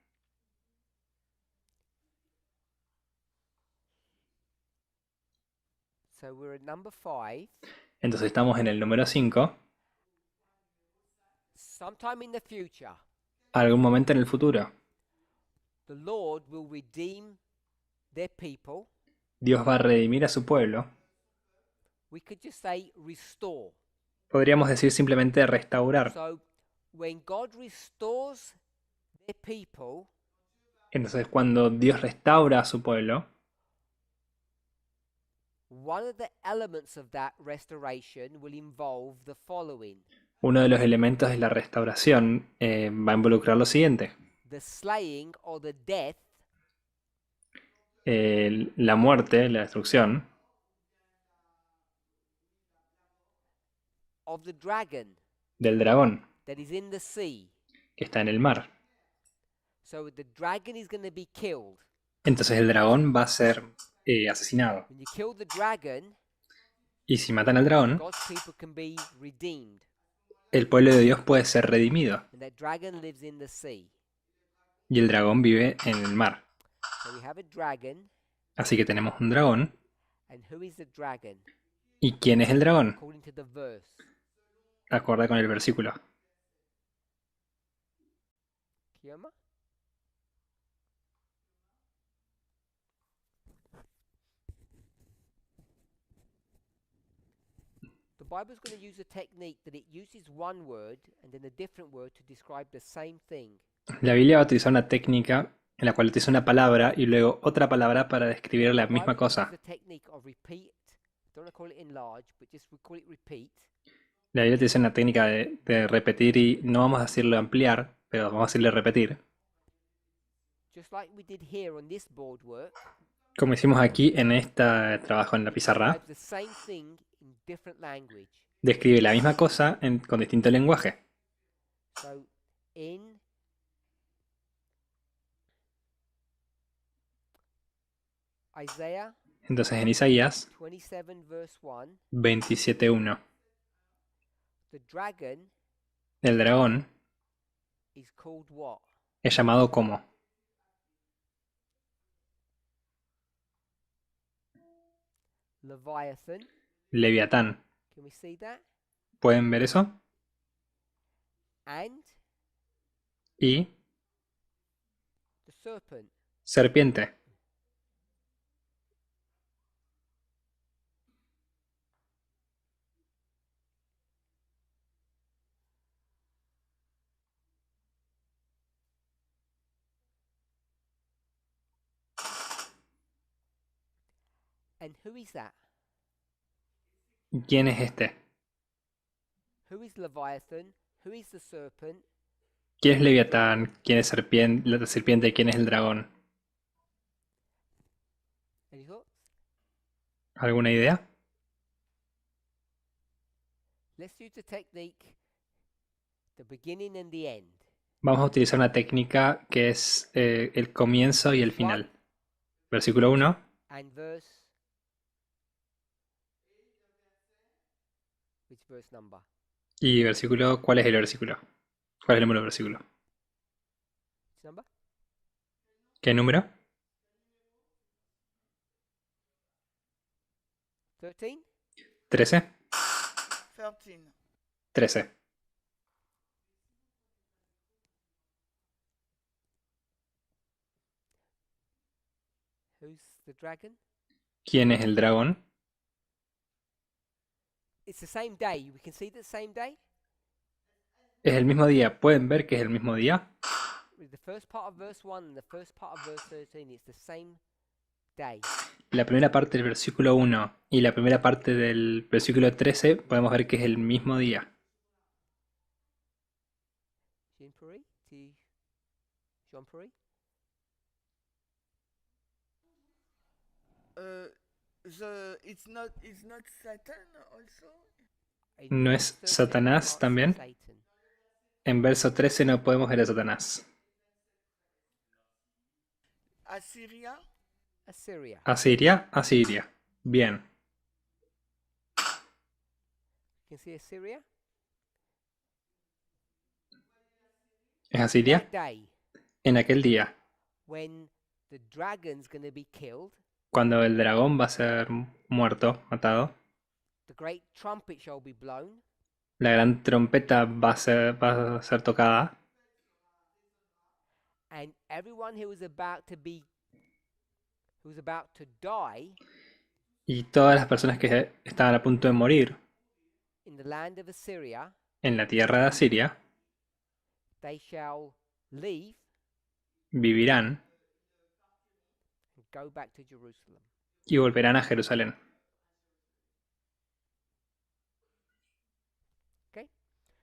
So we're at number 5. Entonces estamos en el número 5. sometime in the future, Algún momento en el futuro, the Lord will redeem their people. Dios va a redimir a su pueblo. We could just say restore. Podríamos decir simplemente restaurar. So when God restores their people, Entonces, cuando Dios restaura a su pueblo, one of the elements of that restoration will involve the following: uno de los elementos de la restauración va a involucrar lo siguiente: the slaying or the death la muerte, la destrucción of the dragon del dragón that is in the sea. que está en el mar. So the dragon is going to be killed. Entonces el dragón va a ser asesinado. When you kill the dragon, Y si matan al dragón, God's people can be redeemed. el pueblo de Dios puede ser redimido. And that dragon lives in the sea. Y el dragón vive en el mar. So we have a dragon. Así que tenemos un dragón. And who is the dragon? ¿Y quién es el dragón? According to the verse. Acorde con el versículo. Kioma? The Bible is going to use a technique that it uses one word and then a different word to describe the same thing. La Biblia va a utilizar una técnica en la cual utiliza una palabra y luego otra palabra para describir la The misma Bible uses cosa. the technique of repeat. Don't want to call it enlarge, but just we call it repeat. La Biblia utiliza una técnica de repetir y no vamos a decirlo ampliar, pero vamos a decirle repetir. Just like we did here on this board work, Como hicimos aquí en este trabajo en la pizarra, describes the same thing in different language. describe la misma cosa con distinto lenguaje. So in Isaiah Entonces en Isaías 27 verse 1, 27:1, the dragon el dragón is called what? es llamado como Leviathan. Leviatán. Can we see that? ¿Pueden ver eso? And Y the serpent. serpiente. And who is that? ¿Quién es este? Who is Leviathan? Who is the serpent? ¿Quién es Leviatán? ¿Quién es la serpiente? ¿Quién es el dragón? Any thoughts? ¿Alguna idea? Let's use the technique, the beginning and the end. Vamos a utilizar una técnica que es el comienzo y el final. Versículo 1. And verse. Which verse number? Y versículo, ¿cuál es el versículo? ¿Cuál es el número del versículo? Which number? ¿Qué número? 13? 13. 13. 13. Who's the dragon? ¿Quién es el dragón? It's the same day. We can see the same day. Es el mismo día. ¿Pueden ver que es el mismo día? With the first part of verse 1 and the first part of verse 13, it's the same day. La primera parte del versículo 1 y la primera parte del versículo 13 podemos ver que es el mismo día. Jean-Pierre? Jean-Pierre? It's not Satan also? ¿No es Satanás también? Satan. En verso 13 no podemos ver a Satanás. Assyria? Assyria. Asiria, Asiria. Bien. You can see Assyria? ¿Es Asiria? That day, En aquel día, when the dragon's going to be killed, cuando el dragón va a ser muerto, matado, the great trumpet shall be blown, La gran trompeta va a ser tocada and everyone who was about to die y todas las personas que estaban a punto de morir in the land of Assyria, en la tierra de Asiria they shall leave vivirán and go back to Jerusalem. y volverán a Jerusalén. Okay?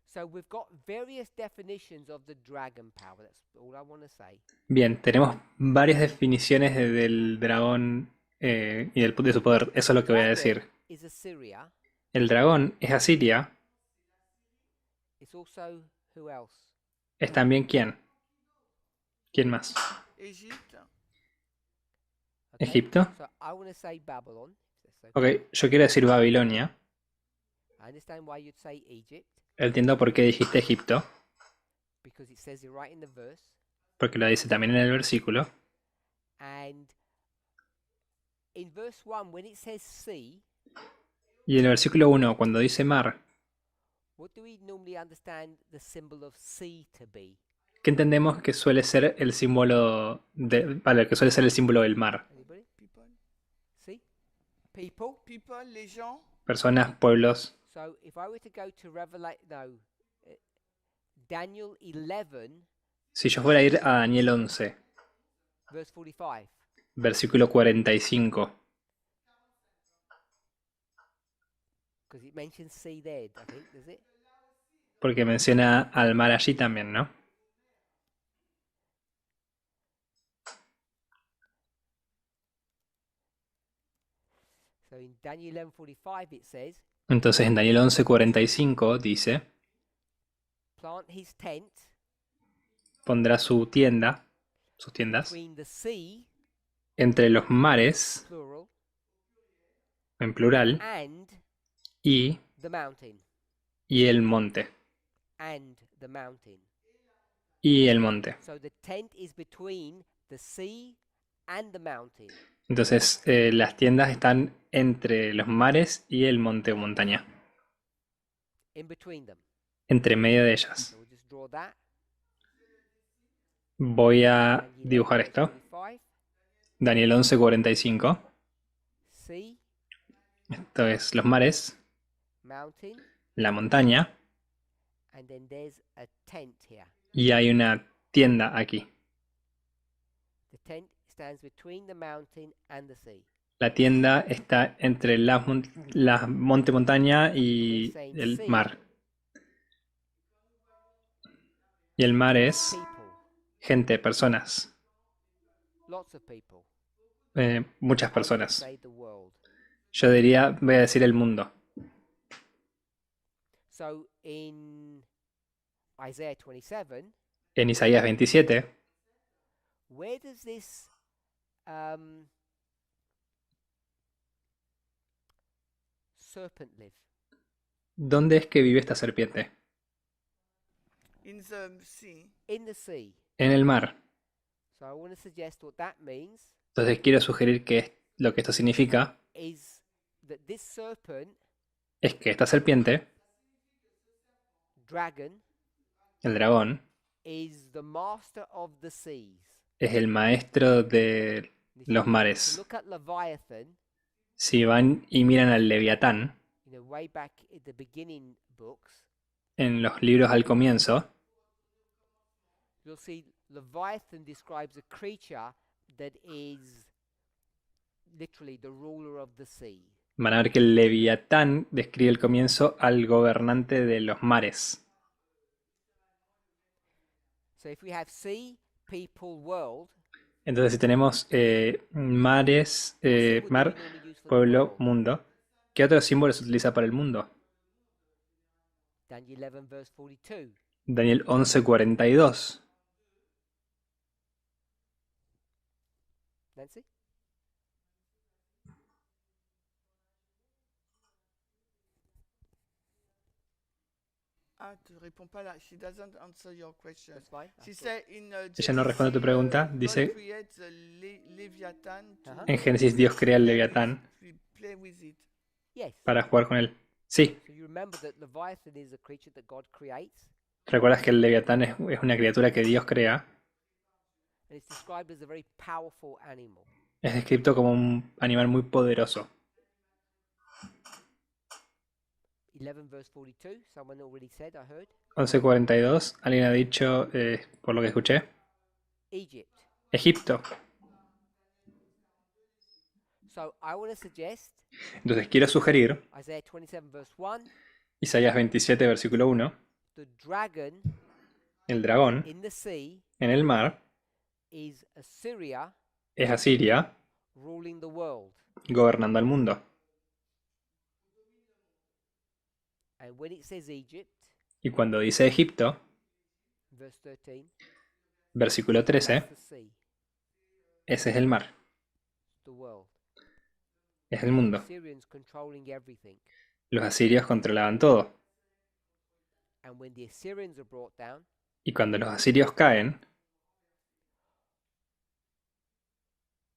So we've got various definitions of the dragon power. That's all I want to say. Bien, tenemos varias definiciones del dragón y de su poder. Eso es lo que voy a decir. Dragon is Assyria. El dragón es Asiria. It's also who else? ¿Es también quién? ¿Quién más? Égypte. Okay? ¿Egipto? So I want to say Babylon. That's Ok, okay. yo quiero decir Babilonia. I understand why you'd say Egypt Entiendo por qué dijiste Egipto, because it says it right in the verse. porque lo dice también en el versículo. And in verse 1, when it says sea, Y en el versículo 1, cuando dice mar, what do we normally understand the symbol of sea to be? ¿qué entendemos que suele ser el símbolo que suele ser el símbolo del mar? Anybody? People. Sea? People? People, les gens. Personas, pueblos. So if I were to go to Daniel 11, Si yo fuera a ir a Daniel 11, verse 45, versículo 45, because it mentions sea there, I think, does it? porque menciona al mar allí también, ¿no? So in Daniel 11:45 it says, Entonces en Daniel 11:45 dice, plant his tent pondrá su tienda, sus tiendas, between the sea, entre los mares, plural, en plural, and y the mountain, el monte. and the mountain. Y el monte. So the tent is between the sea and the mountain. Entonces las tiendas están entre los mares y el monte o montaña. In between them. Entre medio de ellas. So we'll just draw that. Voy a Daniel 11, dibujar verse esto. 45. Daniel 11:45. Sea, Esto es los mares, mountain, la montaña, and then there's a tent here. y hay una tienda aquí. The tent stands between the mountain and the sea. La tienda está entre la monte, montaña y el mar. Y el mar es People, gente, personas, lots of people. muchas I would personas. say the world. Yo voy a decir el mundo. So in Isaiah 27, En Isaías 27, where does this serpent live? ¿dónde es que vive esta serpiente? In the sea. In the sea. En el mar. So I want to suggest what that means Entonces quiero sugerir que lo que esto significa is that this serpent, es que esta serpiente, dragon, el dragón, is the master of the seas. es el maestro de And if los you mares. look at Leviathan, Si van y miran al Leviatán way back in the beginning books, en los libros al comienzo, you'll see Leviathan describes a creature that is literally the ruler of the sea. van a ver que el Leviatán describe el comienzo al gobernante de los mares. So if we have sea, people, world, Entonces si tenemos mares, what symbol do mar, we normally use for the pueblo, world? mundo, ¿qué otro símbolo se utiliza para el mundo? Daniel 11 verse 42. Daniel 11:42. Nancy? Ah, tu réponds pas là. She doesn't answer your question. That's fine. She said in Ella no responde a tu Genesis, pregunta. God Dice, creates the Leviathan to Ajá. en Génesis Dios crea el Leviatán play with it. Yes. para jugar con él. Sí, So you remember that Leviathan is a creature that God creates, recuerdas que el Leviatán es una criatura que Dios crea. and it's described as a very powerful animal. Es descrito como un animal muy poderoso. 11 verse 42, someone already said, I heard. 11:42, alguien ha dicho, por lo que escuché, Egypt. Egipto. So I want to suggest Entonces quiero sugerir Isaiah 27 verse 1, Isaías 27, versículo 1, the dragon el dragón in the sea en el mar is Assyria es Asiria ruling the world. gobernando al mundo. And when it says Egypt, Y cuando dice Egipto, verse 13, versículo 13, that's the sea, ese es el mar, the world. es el mundo. Assyrians controlling everything. Los asirios controlaban todo. And when the Assyrians are brought down, Y cuando los asirios caen,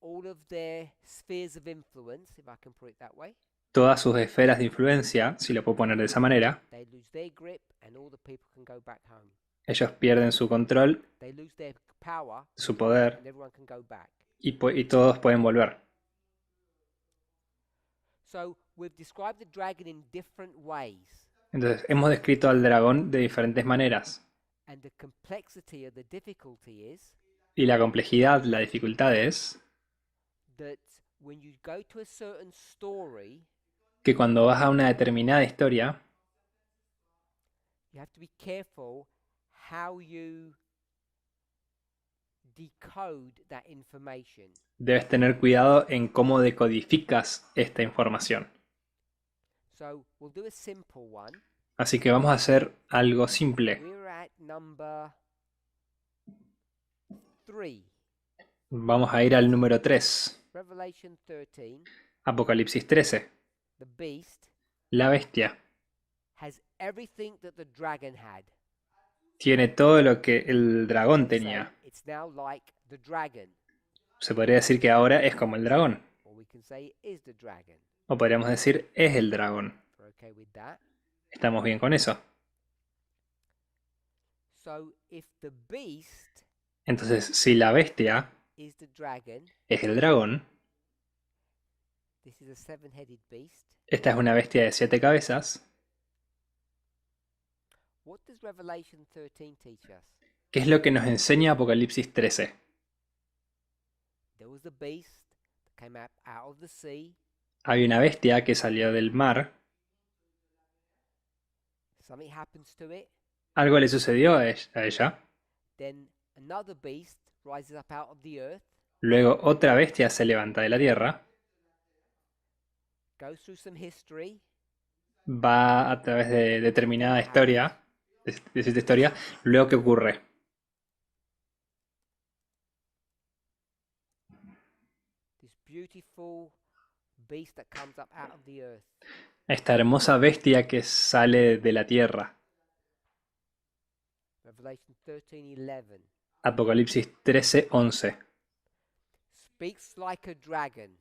all of their spheres of influence, if I can put it that way, todas sus esferas de influencia, si lo puedo poner de esa manera, they lose their grip and all the people can go back home. ellos pierden su control, They lose their power su poder, and everyone can go back. y todos pueden volver. So we've described the dragon in different ways, Entonces, hemos descrito al dragón de diferentes maneras. and the complexity of the difficulty is Y la complejidad, la dificultad es that when you go to a certain story, que cuando vas a una determinada historia, you have to be careful how you decode that information. debes tener cuidado en cómo decodificas esta información. So we'll do a simple one. Así que vamos a hacer algo simple. We're at number 3, Vamos a ir al número 3, Revelation 13. Apocalipsis 13. The beast La bestia has everything that the dragon had. tiene todo lo que el dragón So tenía. it's now like the dragon, Se podría decir que ahora es como el dragón. or we can say it is the dragon. O podríamos decir es el dragón. If we're okay with that. ¿Estamos bien con eso? So if the beast Entonces, si la bestia is the dragon, es el dragón, this is a seven-headed beast. esta es una bestia de 7 cabezas, What does Revelation 13 teach us? ¿qué es lo que nos enseña Apocalipsis 13? There was the beast that came out of the sea. Hay una bestia que salió del mar, Something happens to it. algo le sucedió a ella, Then another beast rises up out of the earth, luego otra bestia se levanta de la tierra, goes through some history, va a través de determinada historia, de cierta historia, luego ¿qué ocurre? this beautiful beast that comes up out of the earth. Esta hermosa bestia que sale de la tierra. Revelation 13:11 Apocalipsis 13:11. speaks like a dragon.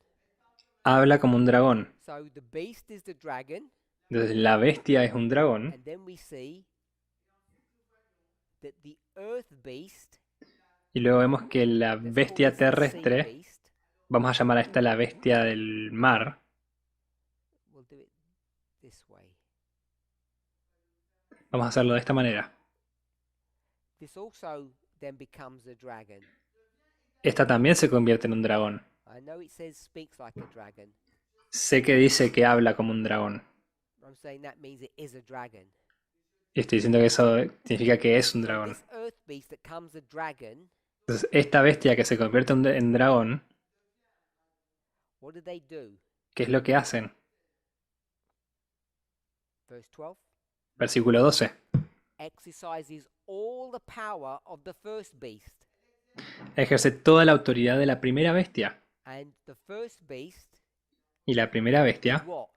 Habla como un dragón. So the beast is the dragon, Entonces la bestia es un dragón. and then we see that the earth beast, Y luego vemos que la let's call bestia this the sea terrestre, beast, vamos a llamar a esta la bestia del mar. we'll do it this way. Vamos a hacerlo de esta manera. This also then becomes a dragon. Esta también se convierte en un dragón. I know it says speaks like a dragon. Sé que dice que habla como un dragón. I'm saying that means it is a dragon. Y estoy diciendo que eso significa que es un So dragón. this earth beast that comes a dragon, Entonces esta bestia que se convierte en dragón, what do they do? ¿qué es lo que hacen? Verse 12 Versículo 12. exercises all the power of the first beast. Ejerce toda la autoridad de la primera bestia. And the first beast, Y la primera bestia what?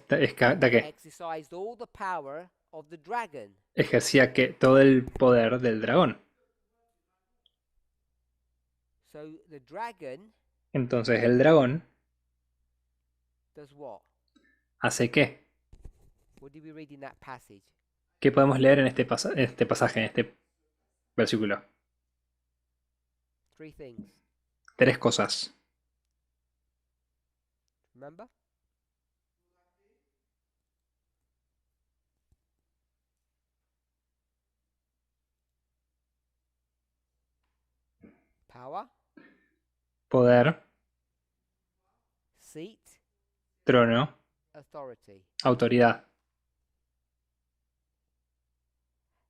¿da qué? Exercised all the power of the dragon. Ejercía todo el poder del dragón. So the dragon Entonces el dragón does what? ¿Hace qué? What did we read in that passage? ¿Qué podemos leer en este pasaje, en este versículo? 3 things. 3 cosas. Remember? Power, Poder, seat, trono, authority. autoridad.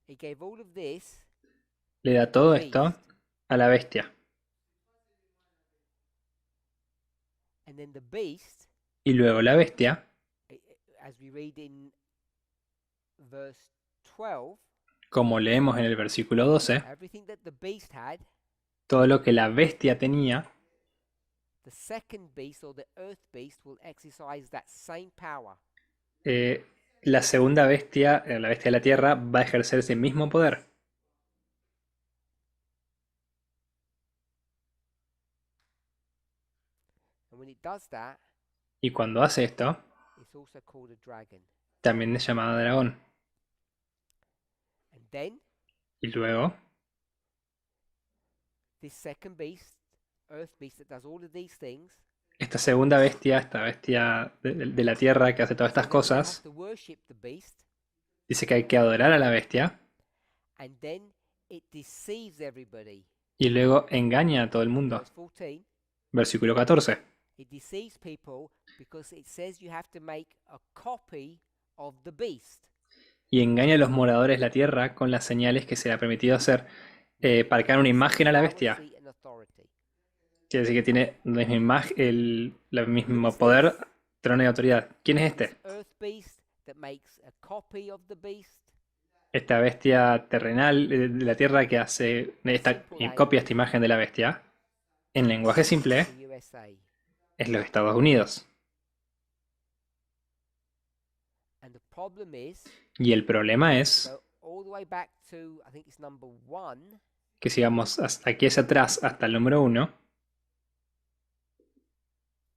He gave all of this Le da todo esto a la bestia. and then the beast, Y luego la bestia, as we read in verse 12, como leemos en el versículo 12, everything that the beast had, todo lo que la bestia tenía, the second beast or the earth beast will exercise that same power. la segunda bestia, la bestia de la tierra, va a ejercer ese mismo poder. And when it does that, Y cuando hace esto, it's also called a dragon. también es llamado dragón. And then Y luego, this second beast, earth beast that does all of these things, esta segunda bestia, esta bestia de la tierra que hace todas estas so then we have cosas, to worship the beast, dice que hay que adorar a la bestia and then it deceives everybody. y luego engaña a todo el mundo. Verse 14, Versículo 14. it deceives people because it says you have to make a copy of the beast. Y engaña a los moradores de la tierra con las señales que se le ha permitido hacer para crear una imagen a la bestia. Power, seat, and authority. Quiere decir que tiene la misma el mismo poder, trono y autoridad. ¿Quién es este? Earth beast that makes a copy of the beast. Esta bestia terrenal de la tierra que hace copia esta imagen de la bestia. En lenguaje simple, The USA. es los Estados Unidos. And the problem is, Y el problema es go all the way back to, I think it's number 1, que si vamos aquí hacia atrás hasta el número 1,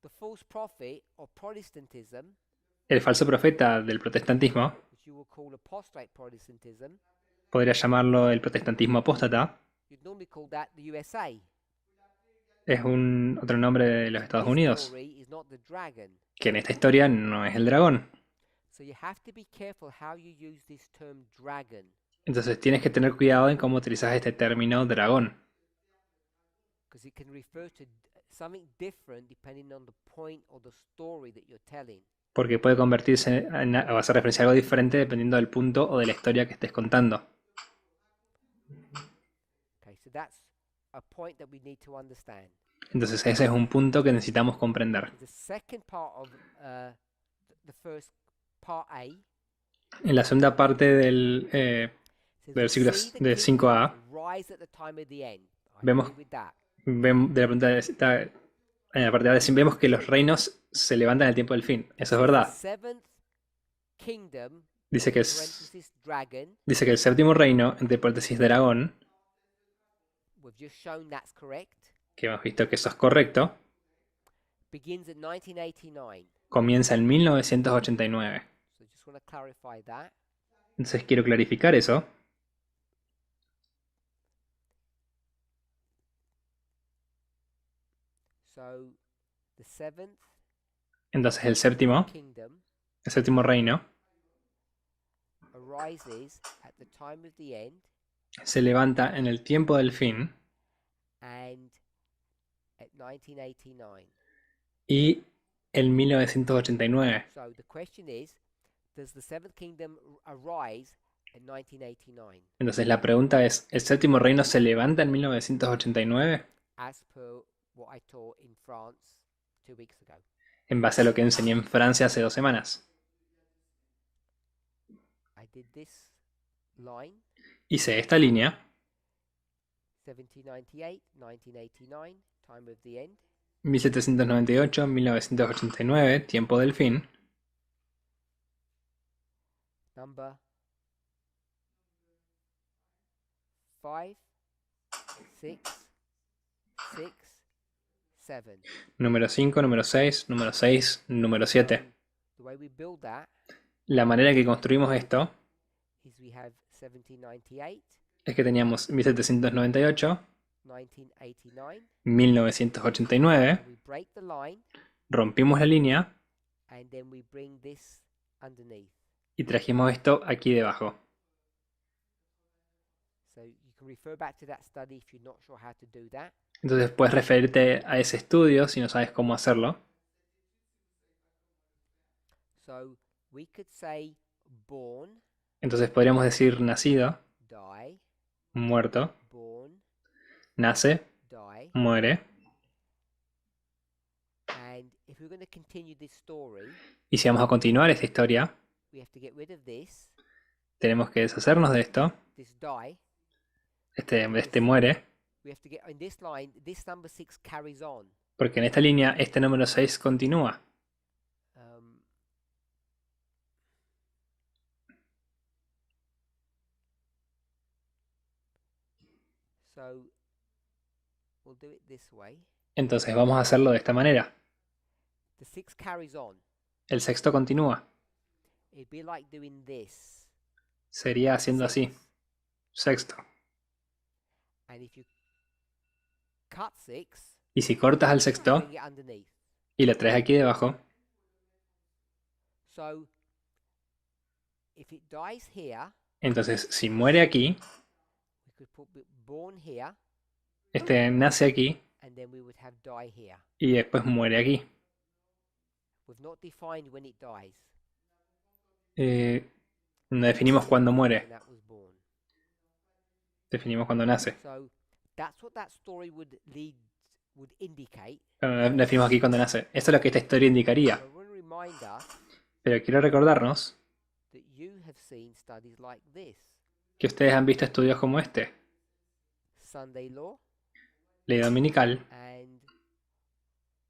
the false prophet or Protestantism, el falso profeta del protestantismo, which you will call apostate Protestantism, podría llamarlo el protestantismo apóstata, you'd normally call that the USA. es otro nombre de los Estados This Unidos, story is not the dragon. que en esta historia no es el dragón. So you have to be careful how you use this term dragon, Entonces tienes que tener cuidado en cómo utilizas este término dragón, because it can refer to something different depending on the point or the story that you're telling. porque puede convertirse o hacer referencia a algo diferente dependiendo del punto o de la historia que estés contando. Okay, so that's a point that we need to understand. Entonces ese es un punto que necesitamos comprender. The second part of the first part A En la segunda parte del says, "We versículos see the de 5a, kingdom rise at the time of the end." I Vemos- agree with that. de la pregunta en la parte A vemos que los reinos se levantan al tiempo del fin. Eso es The verdad. seventh kingdom, Dice que, parenthesis, dragon, dice que el séptimo reino, entre paréntesis dragón, we've just shown that's correct, que hemos visto que eso es correcto, begins at 1989. comienza en 1989. So just want to clarify that. Entonces quiero clarificar eso. So the seventh Entonces el séptimo reino, arises at the time of the end se levanta en el tiempo del fin and at 1989. y en 1989. So the question is, does the seventh kingdom arise in 1989 Entonces la pregunta es, ¿el séptimo reino se levanta en 1989? as per what I taught in France 2 weeks ago? En base a lo que enseñé en Francia hace 2 semanas. I did this line, Hice esta línea, 1798, 1989, time of the end, 1798, 1989, tiempo del fin, number 5, 6, 6, 7. número 5, número 6, número 6, número 7. The the way we build that La manera que construimos esto is we have 1798, es que teníamos 1798, 1989, 1989, and we break the line, rompimos la línea and then we bring this underneath. y trajimos esto aquí debajo. So you can refer back to that study if you're not sure how to do that. Entonces puedes referirte a ese estudio si no sabes cómo hacerlo. So we could say born, Entonces podríamos decir nacido, die, muerto, born, nace, die. muere. And if we're going to continue this story, Y si vamos a continuar esta historia, we have to get rid of this tenemos que deshacernos de esto. die. Este muere, We have to get in this line, this number 6 carries on. porque en esta línea este número 6 continúa. So we'll do it this way. Entonces vamos a hacerlo de esta manera. The 6 carries on. El sexto continúa. It'd be like doing this. Sería haciendo así. Sexto. And if you cut 6, Y si cortas al sexto bring it underneath. y lo traes aquí debajo, So if it dies here, entonces si muere aquí, we could put born here, este nace aquí and then we would have die here. y después muere aquí. We've not defined when it dies. No definimos cuándo muere, When that was born. definimos cuándo nace. So that's what that story would indicate. Pero no definimos aquí cuándo nace. Eso es lo que esta historia indicaría. I want to remind us Pero quiero recordarnos that you have seen studies like this. que ustedes han visto estudios como este. Sunday law, Ley dominical. and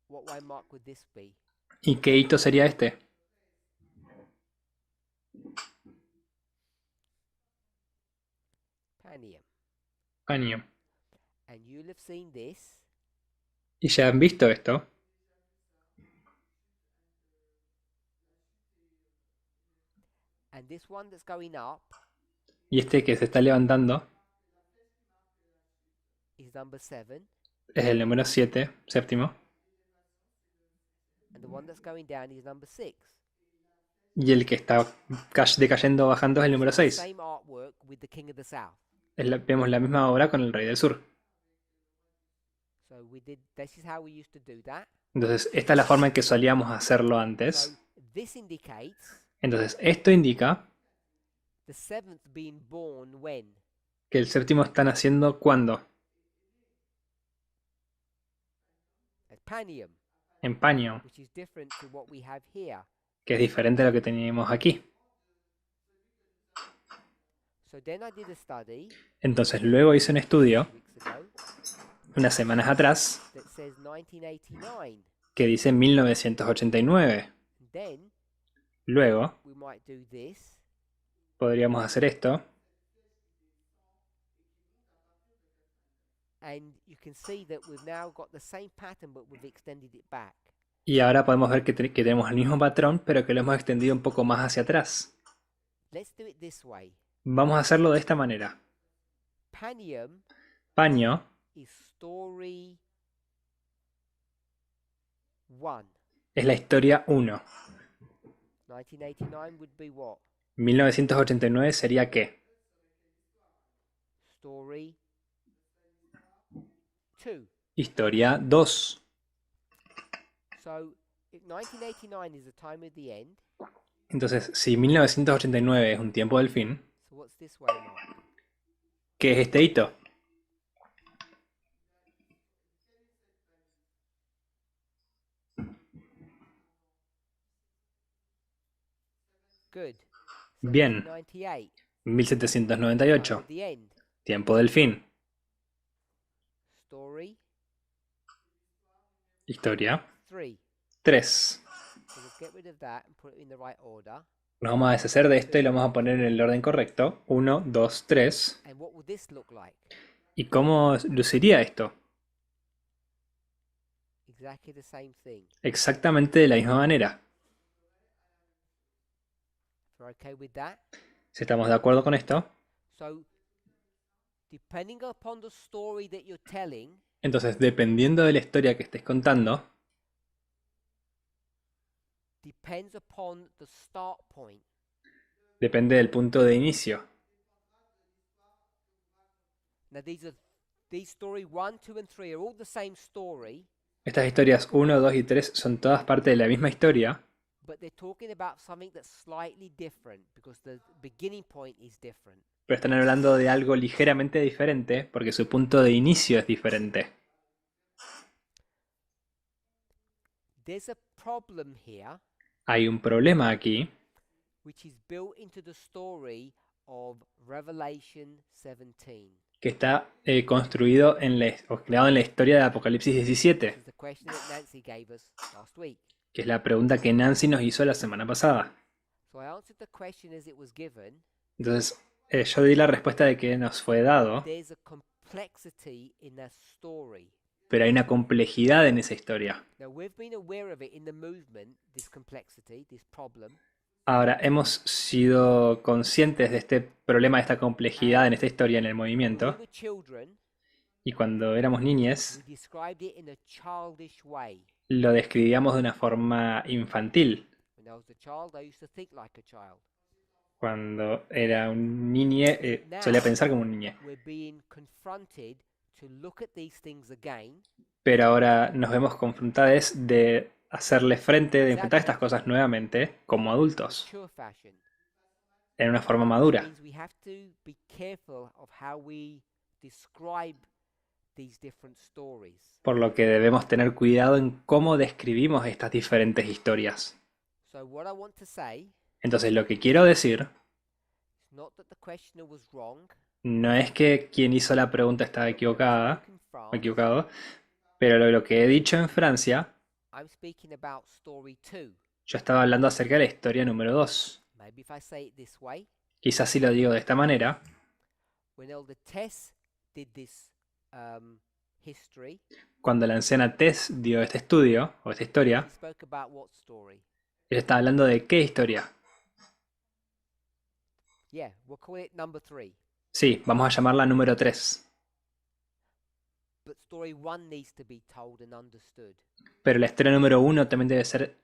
what Y mark would this be? ¿Y qué hito sería este? Panium. Año. And you'll have seen this, ¿Y ya han visto esto? and this one that's going up Y este que se está levantando is number 7, es el número 7, séptimo. and the one that's going down is number 6. Y el que está decayendo bajando es el número 6. Same artwork with the King of the South. Vemos la misma obra con el Rey del Sur. So this is how we used to do that. Entonces, esta es la forma en que solíamos hacerlo So antes. this indicates Entonces, esto indica the 7th being born when? que el séptimo está naciendo ¿cuándo? At Panium, En paño, which is different to what we have here. que es diferente a lo que teníamos aquí. So then I did a study Entonces, luego hice un estudio, weeks ago unas semanas atrás, that says 1989. que dice 1989. And then Luego, we might do this, podríamos hacer esto. and you can see that we've now got the same pattern, but we've extended it back. Y ahora podemos ver que tenemos el mismo patrón, pero que lo hemos extendido un poco más hacia atrás. Let's do it this way. Vamos a hacerlo de esta manera. Panium Paño is story 1. es la historia 1. 1989 would be what? 1989 sería ¿qué? Story 2. Historia 2. So if 1989 is the time of the end, Entonces, si 1989 es un tiempo del fin, so what's this way mark? ¿qué es este hito? Good. Bien. 98. 1798, Time of the end. tiempo del fin. Story Historia 3. 3. So we'll get rid of that and put it in the right order. Nos vamos a deshacer de esto y lo vamos a poner en el orden correcto. 1, 2, 3. And what would this look like? ¿Y cómo luciría esto? Exactly the same thing. Exactamente de la misma manera. We're okay with that? Si estamos de acuerdo con esto, So, depending upon the story that you're telling, entonces dependiendo de la historia que estés contando, depends upon the start point. depende del punto de inicio. Now, these story 1, 2, and 3 are all the same story, Estas historias 1, 2 y 3 son todas parte de la misma historia, but they're talking about something that's slightly different because the beginning point is different. pero están hablando de algo ligeramente diferente porque su punto de inicio es diferente. There's a problem here Hay un problema aquí which is built into the story of Revelation 17. que está construido o creado en la historia de Apocalipsis This 17, is the question that Nancy gave us last week. que es la pregunta que Nancy nos hizo la semana pasada. So I answered the question as it was given. Entonces, yo di la respuesta de que nos fue dado, There's a complexity in that story. pero hay una complejidad en esa historia. Now, we've been aware of it in the movement, this complexity, this problem. Ahora, hemos sido conscientes de este problema, de esta complejidad en esta historia, en el When we movimiento, were children, y cuando éramos niñes, we described it in a childish way. lo describíamos de una forma infantil. When I was a child, I used to think like a child. Cuando era un niñe, solía pensar como un niñe. We're being confronted to look at these things again Pero ahora nos vemos confrontados de hacerle frente, de enfrentar estas cosas nuevamente como in adultos, mature fashion. en una forma Which madura. means we have to be careful of how we describe these different stories. Por lo que debemos tener cuidado en cómo describimos estas diferentes historias. So what I want to say Entonces, lo que quiero decir is not that the questioner was wrong. no es que quien hizo la pregunta estaba equivocada Speaking o France, equivocado, pero lo que he dicho en Francia, I'm speaking about story 2. yo estaba hablando acerca de la historia número 2. Maybe if I say it this way, Quizás si lo digo de esta manera, when Elder Tess did this history, cuando la anciana Tess dio este estudio o esta he historia, spoke about what story? ella estaba hablando de qué historia. Yeah, we'll call it number 3. Sí, vamos a llamarla número 3. But story 1 needs to be told and understood. Pero la historia número 1 también debe ser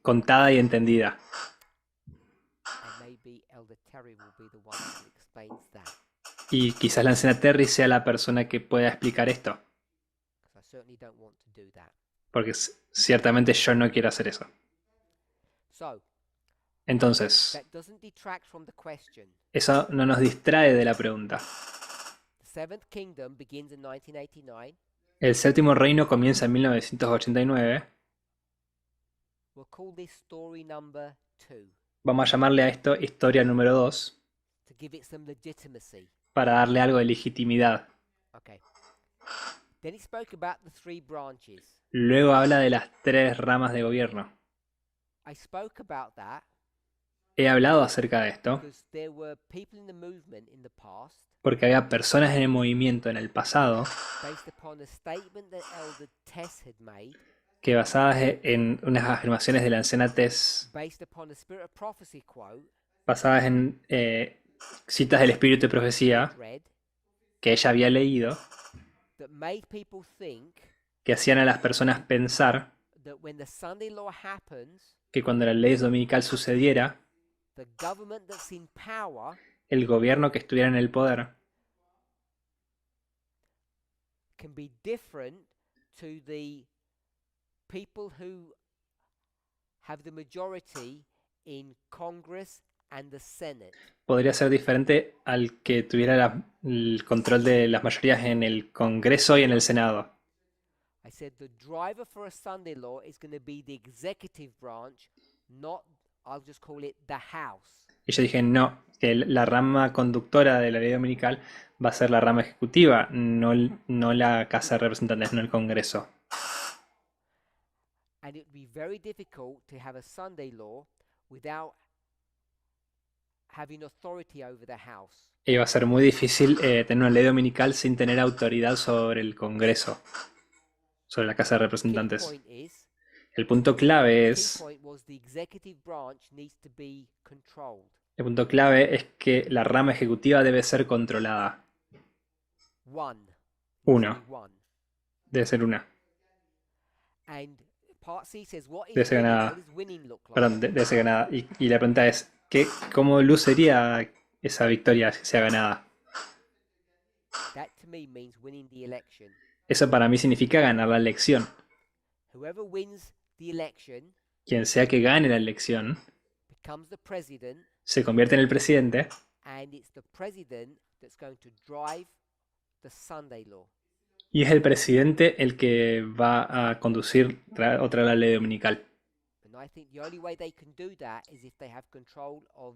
contada y entendida. And maybe Elder Terry will be the one who explains that. Y quizás la anciana Terry sea la persona que pueda explicar esto. Because I certainly don't want to do that. Porque ciertamente yo no quiero hacer eso. So, Entonces, that doesn't detract from the question. eso no nos distrae de la pregunta. The Seventh Kingdom begins in 1989. El séptimo reino comienza en 1989. We'll call this story number 2 Vamos a llamarle a esto historia número 2 to give it some legitimacy. para darle algo de legitimidad. Okay. Then he spoke about the 3 branches. Luego habla de las 3 ramas de gobierno. I spoke about that He hablado acerca de esto because there were people in the movement in the past, porque había personas en el movimiento en el pasado based upon a statement that Elder Tess had made, que basadas en unas afirmaciones de la anciana Tess, based upon a Spirit of Prophecy quote basadas en citas del Espíritu de Profecía read, que ella había leído, that made people think que hacían a las personas pensar that when the Sunday law happens, que cuando la ley dominical sucediera, the government that's in power el gobierno que estuviera en el poder can be different to the people who have the majority in Congress and the Senate. podría ser diferente al que tuviera el control de las mayorías en el Congreso y en el Senado. I said the driver for a Sunday law is going to be the executive branch, not, I'll just call it the House. Y yo dije, no, que la rama conductora de la ley dominical va a ser la rama ejecutiva, no la Casa de Representantes, no el Congreso. And it would be very difficult to have a Sunday law without having authority over the House. Y va a ser muy difícil tener una ley dominical sin tener autoridad sobre el Congreso, sobre la Casa de Key Representantes. point is, El punto clave Key es, point was the executive branch needs to be controlled. el punto clave es que la rama ejecutiva debe ser controlada. One. Uno. Needs to be one. Debe ser una. And part C says, what is Debe ser winning? ganada. What does winning look like? Perdón, debe ser ganada. Y la pregunta es, ¿cómo lucería esa victoria si sea ganada? That to me means winning the election. Eso para mí significa ganar la elección. Whoever wins the election Quien sea que gane la elección becomes the president, se convierte en el presidente and it's the president that's going to drive the Sunday law. y es el presidente el que va a conducir otra la ley dominical. And I think the only way they can do that is if they have control of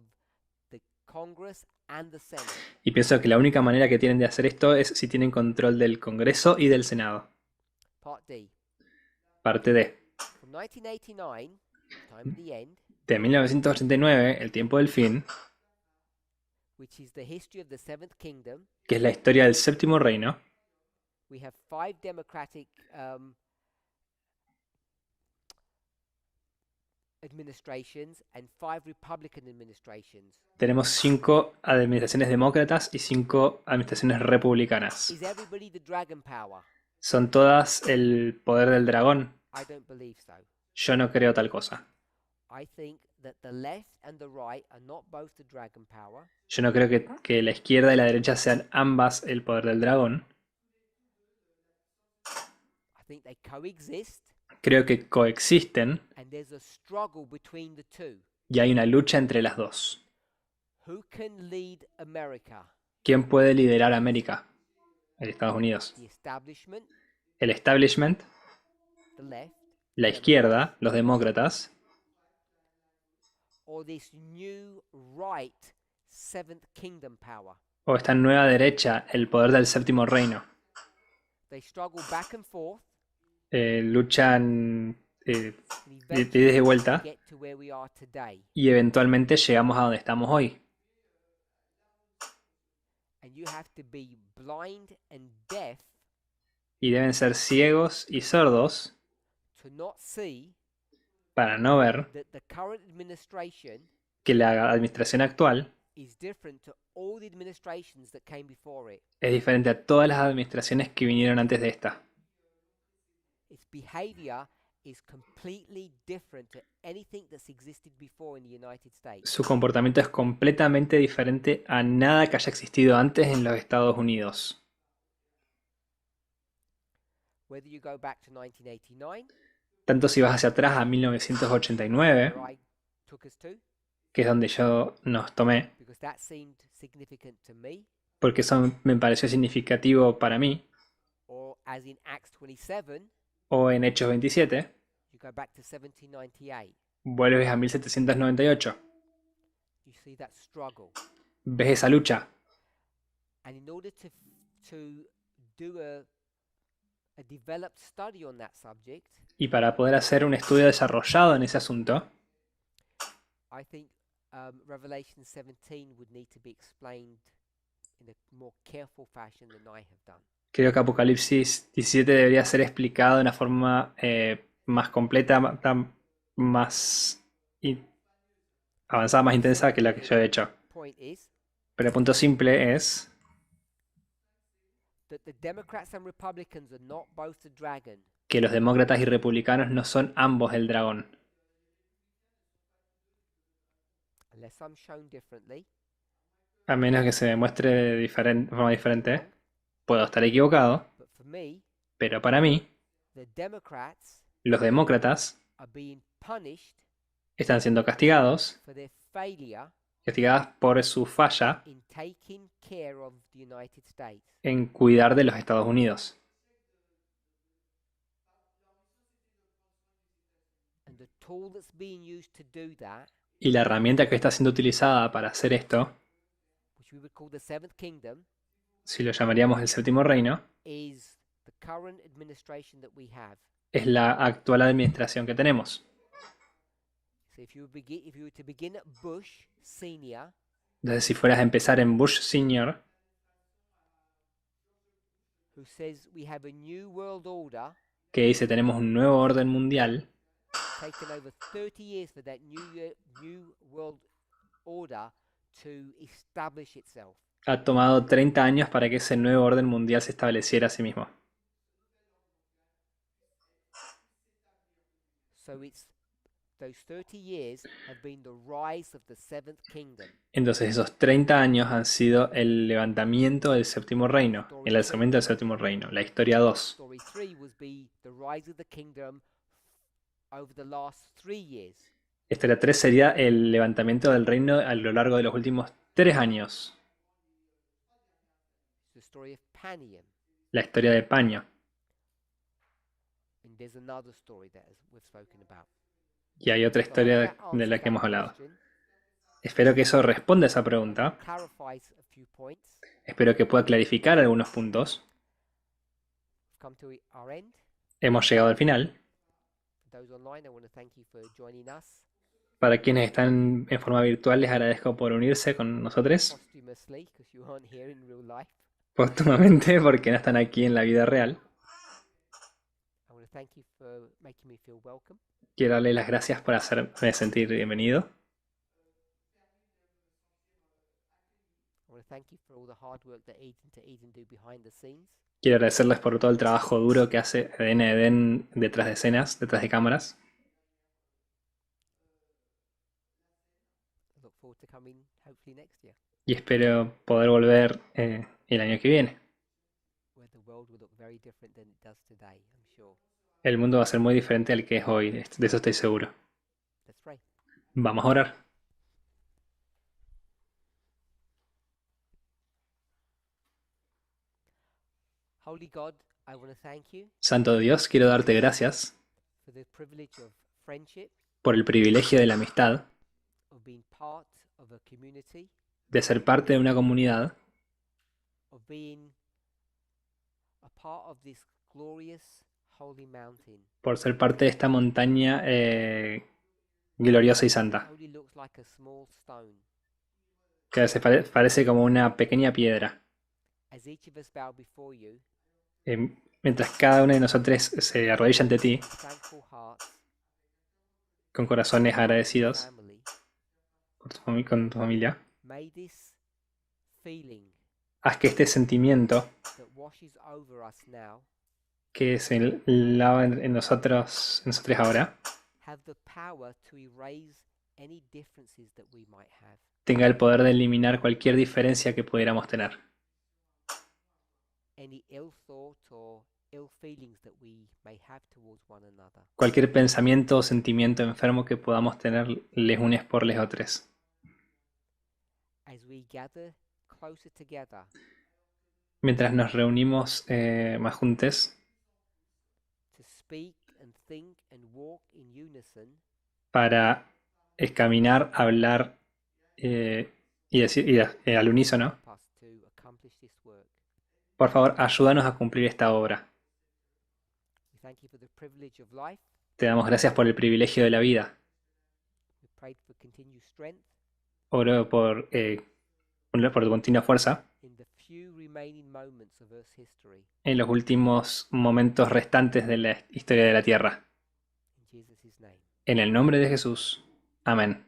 the Congress and the Senate. Y pienso que la única manera que tienen de hacer esto es si tienen control del Congreso y del Senado. Part D. Parte D. From 1989, time at the end, De 1989, El tiempo del fin, which is the history of the Seventh Kingdom, que es la historia del séptimo reino, we have 5 democratic administrations and 5 Republican administrations. tenemos 5 administraciones demócratas y 5 administraciones republicanas. Is everybody the dragon power? ¿Son todas el poder del dragón? I don't believe so. Yo no creo tal cosa. I think that the left and the right are not both the dragon power. Yo no creo que la izquierda y la derecha sean ambas el poder del dragón. I think they coexist, Creo que coexisten and there's a struggle between the two. y hay una lucha entre las dos. Who can lead America? ¿Quién puede liderar América? El Estados Unidos. The establishment, El establishment, the left, la izquierda, los demócratas, or this new right Seventh Kingdom power? o esta nueva derecha, el poder del séptimo reino. They struggle back and forth Luchan and de ida y vuelta get to where we are today. y eventualmente llegamos a donde estamos hoy. And you have to be blind and deaf Y deben ser ciegos y sordos to not see para no ver that the current administration que la administración actual is different to all the administrations that came before it. es diferente a todas las administraciones que vinieron antes de esta. Its behavior is completely different to anything that's existed before in the United States. Su comportamiento es completamente diferente a nada que haya existido antes en los Estados Unidos. Whether you go back to 1989, Tanto si vas hacia atrás a 1989, where I took us to, que es donde yo nos tomé, because that seemed significant to me, porque eso me pareció significativo para mí, or as in Acts 27, o en Hechos 27, you go back to 1798. vuelves a 1798, You see that struggle. ves esa lucha, And in order to do a developed study on that subject, y para poder hacer un estudio desarrollado en ese asunto, I think Revelation 17 would need to be explained in a more careful fashion than I have done. creo que Apocalipsis 17 debería ser explicado de una forma más completa, más avanzada, más intensa que la que yo he hecho. Point is Pero el punto simple es that the Democrats and Republicans are not both the dragon. que los demócratas y republicanos no son ambos el dragón. Unless I'm shown differently, A menos que se demuestre de forma diferente. Puedo estar equivocado, but for me, pero para mí, the Democrats los demócratas are being punished están siendo castigados, for their failure castigadas por su falla in taking care of the United States. en cuidar de los Estados Unidos. And the tool that's being used to do that, Y la herramienta que está siendo utilizada para hacer esto, which we would call the Seventh Kingdom, si lo llamaríamos el séptimo reino, is the current administration that we have. es la actual administración que tenemos. So if you were to begin at Bush Senior, Entonces, si fueras a empezar en Bush Senior, who says we have a new world order que dice tenemos un nuevo orden mundial, taken over 30 years for that new world order to establish itself. Ha tomado 30 años para que ese nuevo orden mundial se estableciera a sí mismo. So it's those 30 years have been the rise of the seventh kingdom. Entonces esos 30 años han sido el levantamiento del séptimo reino, el alzamiento del séptimo reino, la historia 2. Story 3 was be the rise of the kingdom over the last 3 years. Historia 3 sería el levantamiento del reino a lo largo de los últimos 3 años, The story of Panium. la historia de Paño. And there's another story that we've spoken about. Y hay otra So I hope historia that de la answers que hemos that hablado. question, Espero que eso responda a esa pregunta. clarifies a few points. Espero que pueda clarificar algunos puntos. We've come to our end. Hemos llegado al final. For those online, I want to thank you for joining us Para quienes están en forma virtual, les agradezco por unirse con nosotros posthumously because you aren't here in real life. póstumamente porque no están aquí en la vida real. I want to thank you for making me feel welcome. Quiero darles las gracias por hacerme sentir bienvenido. I want to thank you for all the hard work that Eden to Eden do behind the scenes. Quiero agradecerles por todo el trabajo duro que hace Eden a Eden detrás de escenas, detrás de cámaras. I look forward to coming hopefully next year, Y espero poder volver el año que viene. where the world will look very different than it does today, I'm sure. El mundo va a ser muy diferente al que es hoy, de eso estoy seguro. Let's pray. Vamos a orar. Holy God, I want to thank you Santo Dios, quiero darte gracias for the privilege of friendship, por el privilegio de la amistad, of being part of a community, de ser parte de una comunidad, of being a part of this glorious holy mountain. por ser parte de esta montaña gloriosa y santa, Only looks like a small stone. que se parece como una pequeña piedra. As each of us bow before you, Mientras cada uno de nosotros se arrodilla ante ti, thankful hearts, con corazones agradecidos family, por con tu familia, may this feeling haz que este sentimiento that washes over us now que se lava en nosotros ahora, have the power to erase any differences that we might have. tenga el poder de eliminar cualquier diferencia que pudiéramos tener. Any ill thought or ill feelings that we may have towards one another. Cualquier pensamiento o sentimiento enfermo que podamos tener les unes por les otros. As we gather closer together Mientras nos reunimos más juntos to speak and think and walk in unison, para caminar, hablar y decir al unísono, help us to accomplish this work. por favor, ayúdanos a cumplir esta obra. We thank you for the privilege of life. Te damos gracias por el privilegio de la vida. We prayed for continued strength Oro por tu continua fuerza in the few remaining moments of Earth's history. en los últimos momentos restantes de la historia de la Tierra. In Jesus' name. En el nombre de Jesús. Amén.